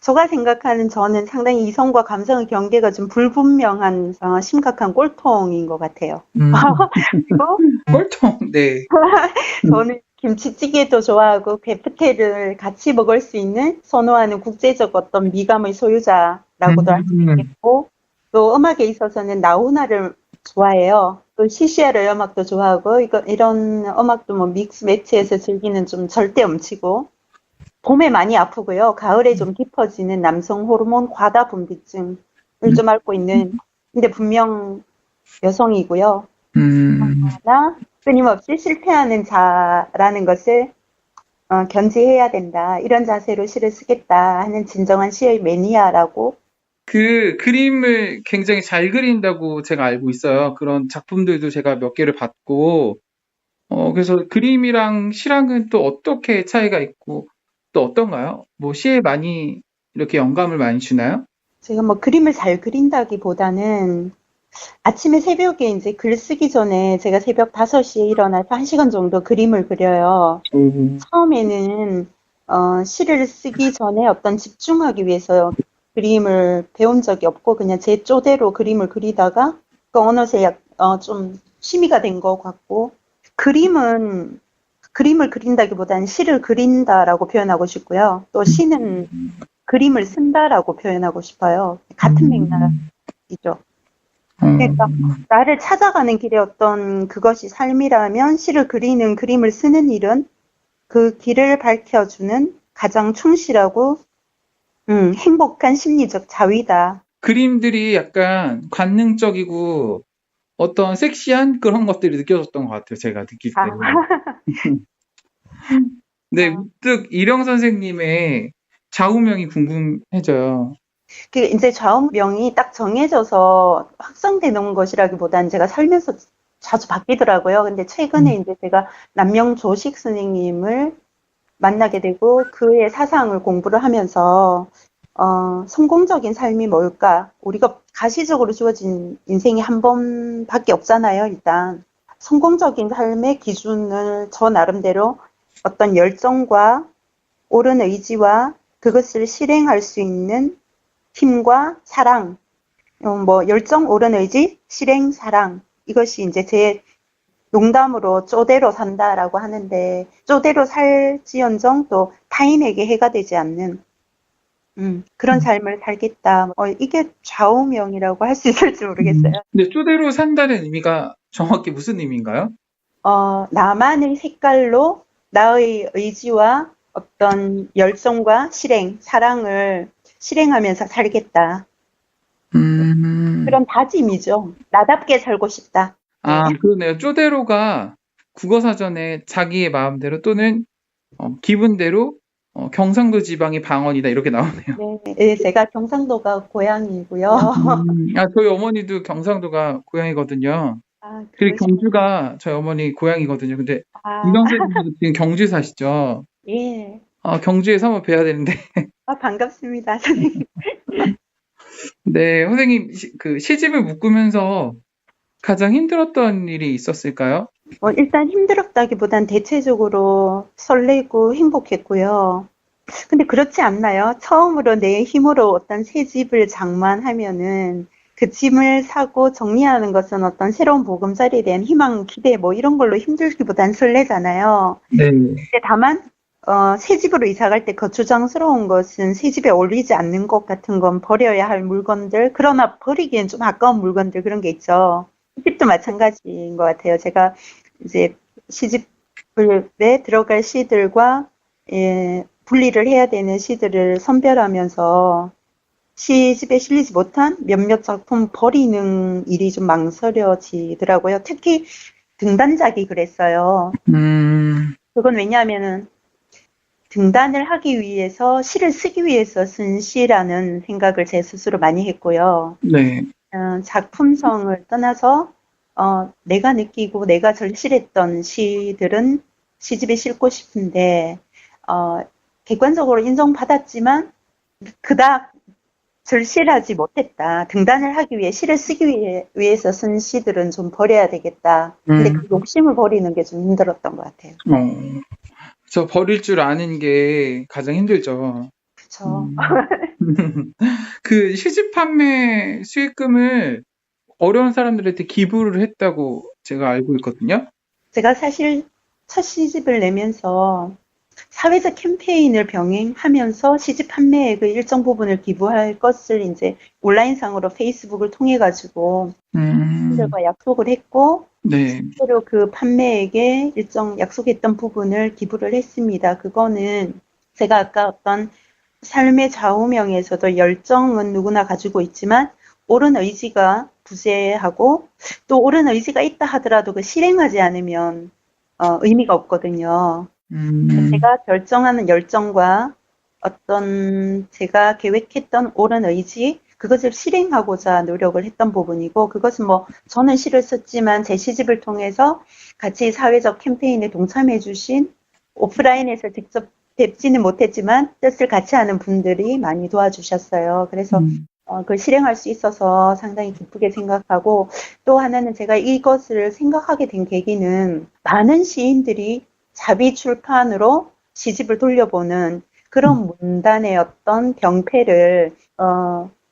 S7: 제가 생각하는 저는 상당히 이성과 감성의 경계가 좀 불분명한 심각한 꼴통인 것 같아요. 그리고
S6: 꼴통, 네.
S7: 저는 김치찌개도 좋아하고 베프테를 같이 먹을 수 있는 선호하는 국제적 어떤 미감의 소유자라고도 할 수 있겠고 또 음악에 있어서는 나훈아를 좋아해요. 또 시시아를 음악도 좋아하고 이런 음악도 뭐 믹스 매치해서 즐기는 좀 절대 음치고 봄에 많이 아프고요. 가을에 좀 깊어지는 남성 호르몬 과다 분비증을 좀 앓고 있는 근데 분명 여성이고요. 그러나 끊임없이 실패하는 자라는 것을 견지해야 된다. 이런 자세로 시를 쓰겠다 하는 진정한 시의 매니아라고.
S6: 그 그림을 굉장히 잘 그린다고 제가 알고 있어요. 그런 작품들도 제가 몇 개를 봤고, 그래서 그림이랑 시랑은 또 어떻게 차이가 있고, 또 어떤가요? 뭐 시에 많이 이렇게 영감을 많이 주나요?
S7: 제가 뭐 그림을 잘 그린다기보다는 아침에 새벽에 이제 글 쓰기 전에 제가 새벽 5시에 일어나서 1시간 정도 그림을 그려요. 처음에는 시를 쓰기 전에 어떤 집중하기 위해서 그림을 배운 적이 없고 그냥 제 쪼대로 그림을 그리다가 어느새 좀 취미가 된 것 같고 그림을 그린다기보다는 시를 그린다라고 표현하고 싶고요. 또 시는 그림을 쓴다라고 표현하고 싶어요. 같은 맥락이죠. 그러니까 나를 찾아가는 길에 어떤 그것이 삶이라면 시를 그리는 그림을 쓰는 일은 그 길을 밝혀주는 가장 충실하고 행복한 심리적 자위다.
S6: 그림들이 약간 관능적이고 어떤 섹시한 그런 것들이 느껴졌던 것 같아요. 제가 느낄 때. 네, 문득 이령 선생님의 좌우명이 궁금해져요.
S7: 그 이제 좌우명이 딱 정해져서 확정되는 것이라기보다는 제가 살면서 자주 바뀌더라고요. 근데 최근에 이제 제가 남명조식 선생님을 만나게 되고 그의 사상을 공부를 하면서 성공적인 삶이 뭘까? 우리가 가시적으로 주어진 인생이 한 번밖에 없잖아요, 일단. 성공적인 삶의 기준을 저 나름대로 어떤 열정과 옳은 의지와 그것을 실행할 수 있는 힘과 사랑, 뭐 열정, 옳은 의지, 실행, 사랑 이것이 이제 제 농담으로 쪼대로 산다라고 하는데 쪼대로 살지언정 또 타인에게 해가 되지 않는 그런 삶을 살겠다. 이게 좌우명이라고 할 수 있을지 모르겠어요.
S6: 근데 쪼대로 산다는 의미가 정확히 무슨 의미인가요?
S7: 나만의 색깔로 나의 의지와 어떤 열정과 실행, 사랑을 실행하면서 살겠다. 그런 다짐이죠. 나답게 살고 싶다.
S6: 아, 그러네요. 쪼대로가 국어사전에 자기의 마음대로 또는 기분대로 경상도 지방의 방언이다 이렇게 나오네요.
S7: 네, 제가 경상도가 고향이고요.
S6: 저희 어머니도 경상도가 고향이거든요. 그리고 경주가 저희 어머니 고향이거든요. 근데 이경 선생님도 지금 경주 사시죠?
S7: 예.
S6: 경주에서 한번 뵈야 되는데.
S7: 반갑습니다, 선생님.
S6: 네, 선생님 그 시집을 묶으면서 가장 힘들었던 일이 있었을까요?
S7: 일단 힘들었다기보단 대체적으로 설레고 행복했고요. 근데 그렇지 않나요? 처음으로 내 힘으로 어떤 새 집을 장만하면은 그 짐을 사고 정리하는 것은 어떤 새로운 보금자리에 대한 희망, 기대 뭐 이런 걸로 힘들기보단 설레잖아요.
S6: 네.
S7: 근데 다만 새 집으로 이사 갈 때 거추장스러운 것은 새 집에 어울리지 않는 것 같은 건 버려야 할 물건들, 그러나 버리기엔 좀 아까운 물건들 그런 게 있죠. 시집도 마찬가지인 것 같아요. 제가 이제 시집에 들어갈 시들과 분리를 해야 되는 시들을 선별하면서 시집에 실리지 못한 몇몇 작품 버리는 일이 좀 망설여지더라고요. 특히 등단작이 그랬어요. 그건 왜냐하면은 등단을 하기 위해서 시를 쓰기 위해서 쓴 시라는 생각을 제 스스로 많이 했고요.
S6: 네.
S7: 작품성을 떠나서 내가 느끼고 내가 절실했던 시들은 시집에 싣고 싶은데 객관적으로 인정받았지만 그닥 절실하지 못했다. 등단을 하기 위해 시를 쓰기 위해서 쓴 시들은 좀 버려야 되겠다. 근데 그 욕심을 버리는 게 좀 힘들었던 것 같아요.
S6: 저 버릴 줄 아는 게 가장 힘들죠.
S7: 그렇죠.
S6: 그 시집 판매 수익금을 어려운 사람들한테 기부를 했다고 제가 알고 있거든요.
S7: 제가 사실 첫 시집을 내면서 사회적 캠페인을 병행하면서 시집 판매액의 일정 부분을 기부할 것을 이제 온라인상으로 페이스북을 통해 가지고 분들과 약속을 했고
S6: 네.
S7: 실제로 그 판매액의 일정 약속했던 부분을 기부를 했습니다. 그거는 제가 아까 어떤 삶의 좌우명에서도 열정은 누구나 가지고 있지만 옳은 의지가 부재하고 또 옳은 의지가 있다 하더라도 그 실행하지 않으면 의미가 없거든요. 제가 결정하는 열정과 어떤 제가 계획했던 옳은 의지, 그것을 실행하고자 노력을 했던 부분이고, 그것은 뭐 저는 시를 썼지만 제 시집을 통해서 같이 사회적 캠페인에 동참해 주신 오프라인에서 직접 뵙지는 못했지만 뜻을 같이 하는 분들이 많이 도와주셨어요. 그래서 그걸 실행할 수 있어서 상당히 기쁘게 생각하고, 또 하나는 제가 이것을 생각하게 된 계기는 많은 시인들이 자비 출판으로 시집을 돌려보는 그런 문단의 어떤 병폐를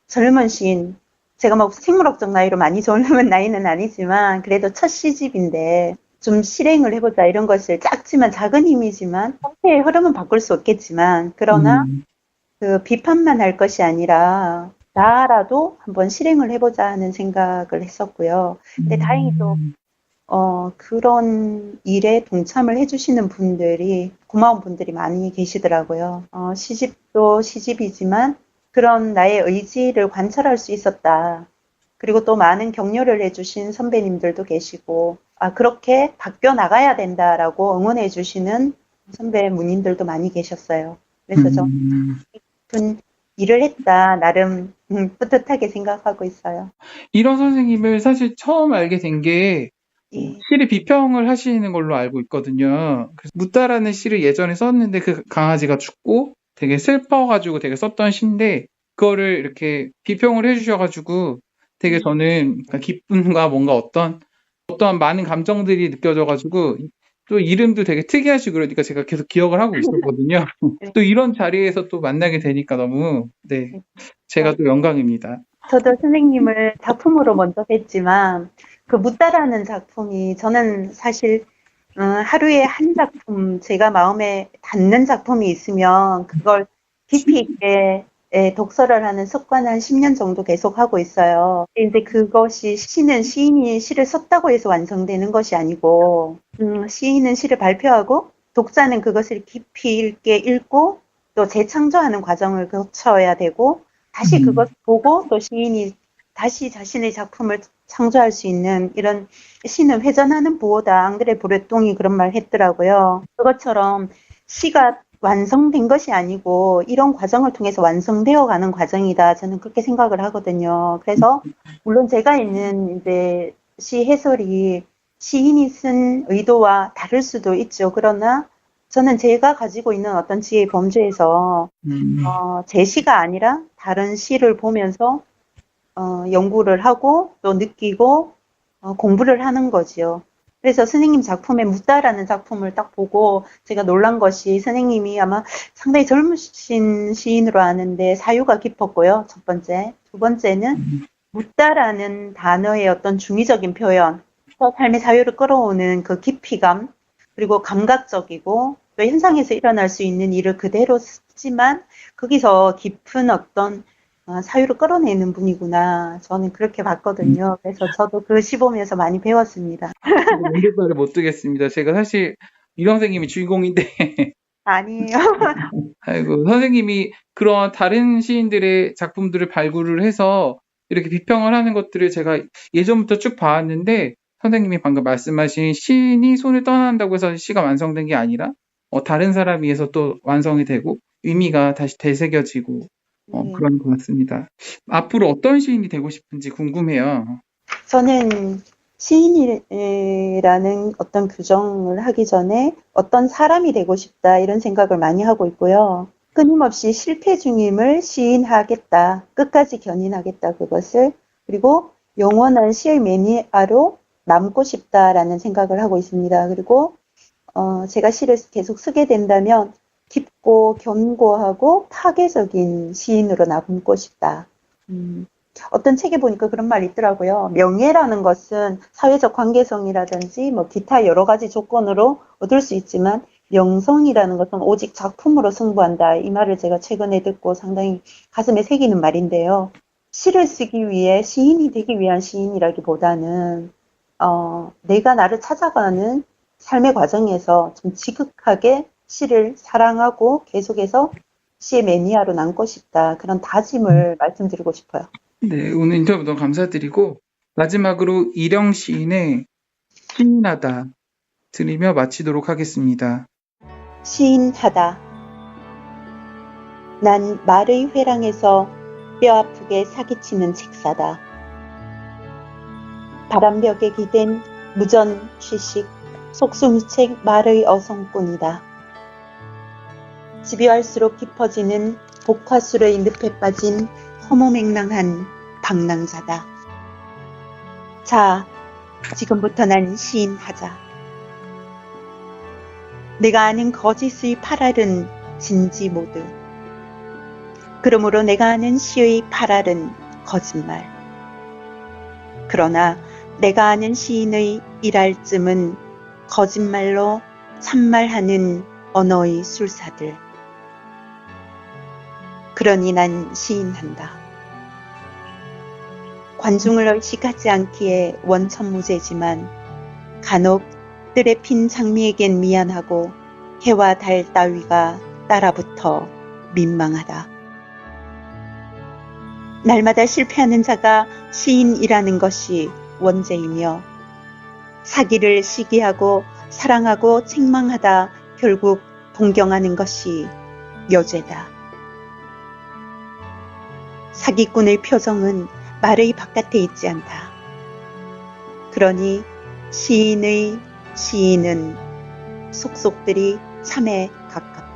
S7: 젊은 시인, 제가 막 생물학적 나이로 많이 젊은 나이는 아니지만 그래도 첫 시집인데 좀 실행을 해보자 이런 것을 작지만 작은 힘이지만 형태의 흐름은 바꿀 수 없겠지만 그러나 그 비판만 할 것이 아니라 나라도 한번 실행을 해보자 하는 생각을 했었고요. 근데 다행히도 그런 일에 동참을 해주시는 분들이, 고마운 분들이 많이 계시더라고요. 시집도 시집이지만 그런 나의 의지를 관찰할 수 있었다. 그리고 또 많은 격려를 해주신 선배님들도 계시고, 그렇게 바뀌어 나가야 된다라고 응원해 주시는 선배님들도 많이 계셨어요. 그래서 좀 깊은 일을 했다, 나름 뿌듯하게 생각하고 있어요.
S6: 이런 선생님을 사실 처음 알게 된 게
S7: 예.
S6: 시를 비평을 하시는 걸로 알고 있거든요. 그래서 묻다라는 시를 예전에 썼는데 그 강아지가 죽고 되게 슬퍼가지고 되게 썼던 시인데 그거를 이렇게 비평을 해주셔가지고 되게 저는 기쁨과 뭔가 어떠한 많은 감정들이 느껴져가지고 또 이름도 되게 특이하시고 그러니까 제가 계속 기억을 하고 있었거든요. 또 이런 자리에서 또 만나게 되니까 너무 네 제가 또 영광입니다.
S7: 저도 선생님을 작품으로 먼저 뵀지만 그 묻다라는 작품이 저는 사실 하루에 한 작품 제가 마음에 닿는 작품이 있으면 그걸 깊이 있게 독서를 하는 습관을 한 10년 정도 계속 하고 있어요. 근데 그것이 시인이 시를 썼다고 해서 완성되는 것이 아니고 시인은 시를 발표하고 독자는 그것을 깊이 있게 읽고 또 재창조하는 과정을 거쳐야 되고 다시 그것을 보고 또 시인이 다시 자신의 작품을 창조할 수 있는 이런 시는 회전하는 부호다. 앙드레 브레똥이 그런 말 했더라고요. 그것처럼 시가 완성된 것이 아니고 이런 과정을 통해서 완성되어 가는 과정이다. 저는 그렇게 생각을 하거든요. 그래서 물론 제가 있는 이제 시 해설이 시인이 쓴 의도와 다를 수도 있죠. 그러나 저는 제가 가지고 있는 어떤 지혜의 범주에서 제 시가 아니라 다른 시를 보면서 연구를 하고 또 느끼고 공부를 하는 거지요. 그래서 선생님 작품에 묻다라는 작품을 딱 보고 제가 놀란 것이 선생님이 아마 상당히 젊으신 시인으로 아는데 사유가 깊었고요. 첫 번째. 두 번째는 묻다라는 단어의 어떤 중의적인 표현, 삶의 사유를 끌어오는 그 깊이감, 그리고 감각적이고 또 현상에서 일어날 수 있는 일을 그대로 쓰지만 거기서 깊은 어떤 사유를 끌어내는 분이구나. 저는 그렇게 봤거든요. 그래서 저도 그 시 보면서 많이 배웠습니다.
S6: 연결말을 못 두겠습니다. 제가 사실 이런 선생님이 주인공인데
S7: 아니에요.
S6: 아이고, 선생님이 그런 다른 시인들의 작품들을 발굴을 해서 이렇게 비평을 하는 것들을 제가 예전부터 쭉 봐왔는데 선생님이 방금 말씀하신 시인이 손을 떠난다고 해서 시가 완성된 게 아니라 다른 사람에 의해서 또 완성이 되고 의미가 다시 되새겨지고 그런 것 같습니다. 앞으로 어떤 시인이 되고 싶은지 궁금해요.
S7: 저는 시인이라는 어떤 규정을 하기 전에 어떤 사람이 되고 싶다 이런 생각을 많이 하고 있고요. 끊임없이 실패 중임을 시인하겠다. 끝까지 견인하겠다 그것을. 그리고 영원한 시의 매니아로 남고 싶다라는 생각을 하고 있습니다. 그리고 제가 시를 계속 쓰게 된다면 깊고 견고하고 파괴적인 시인으로 남고 싶다. 어떤 책에 보니까 그런 말이 있더라고요. 명예라는 것은 사회적 관계성이라든지 뭐 기타 여러 가지 조건으로 얻을 수 있지만 명성이라는 것은 오직 작품으로 승부한다. 이 말을 제가 최근에 듣고 상당히 가슴에 새기는 말인데요. 시를 쓰기 위해 시인이 되기 위한 시인이라기보다는 내가 나를 찾아가는 삶의 과정에서 좀 지극하게 시를 사랑하고 계속해서 시의 매니아로 남고 싶다. 그런 다짐을 말씀드리고 싶어요.
S6: 네, 오늘 인터뷰 너무 감사드리고 마지막으로 이령 시인의 시인하다 들으며 마치도록 하겠습니다.
S7: 시인하다. 난 말의 회랑에서 뼈아프게 사기치는 책사다. 바람벽에 기댄 무전 취식 속수무책 말의 어성꾼이다. 집요할수록 깊어지는 복화술의 늪에 빠진 허무맹랑한 방랑자다. 자, 지금부터 난 시인하자. 내가 아는 거짓의 팔알은 진지 모드. 그러므로 내가 아는 시의 팔알은 거짓말. 그러나 내가 아는 시인의 일할쯤은 거짓말로 참말하는 언어의 술사들. 그러니 난 시인한다. 관중을 의식하지 않기에 원천무죄지만 간혹 뜰에 핀 장미에겐 미안하고 해와 달 따위가 따라붙어 민망하다. 날마다 실패하는 자가 시인이라는 것이 원죄이며 사기를 시기하고 사랑하고 책망하다 결국 동경하는 것이 여죄다. 사기꾼의 표정은 말의 바깥에 있지 않다. 그러니 시인의 시인은 속속들이 참에 가깝다.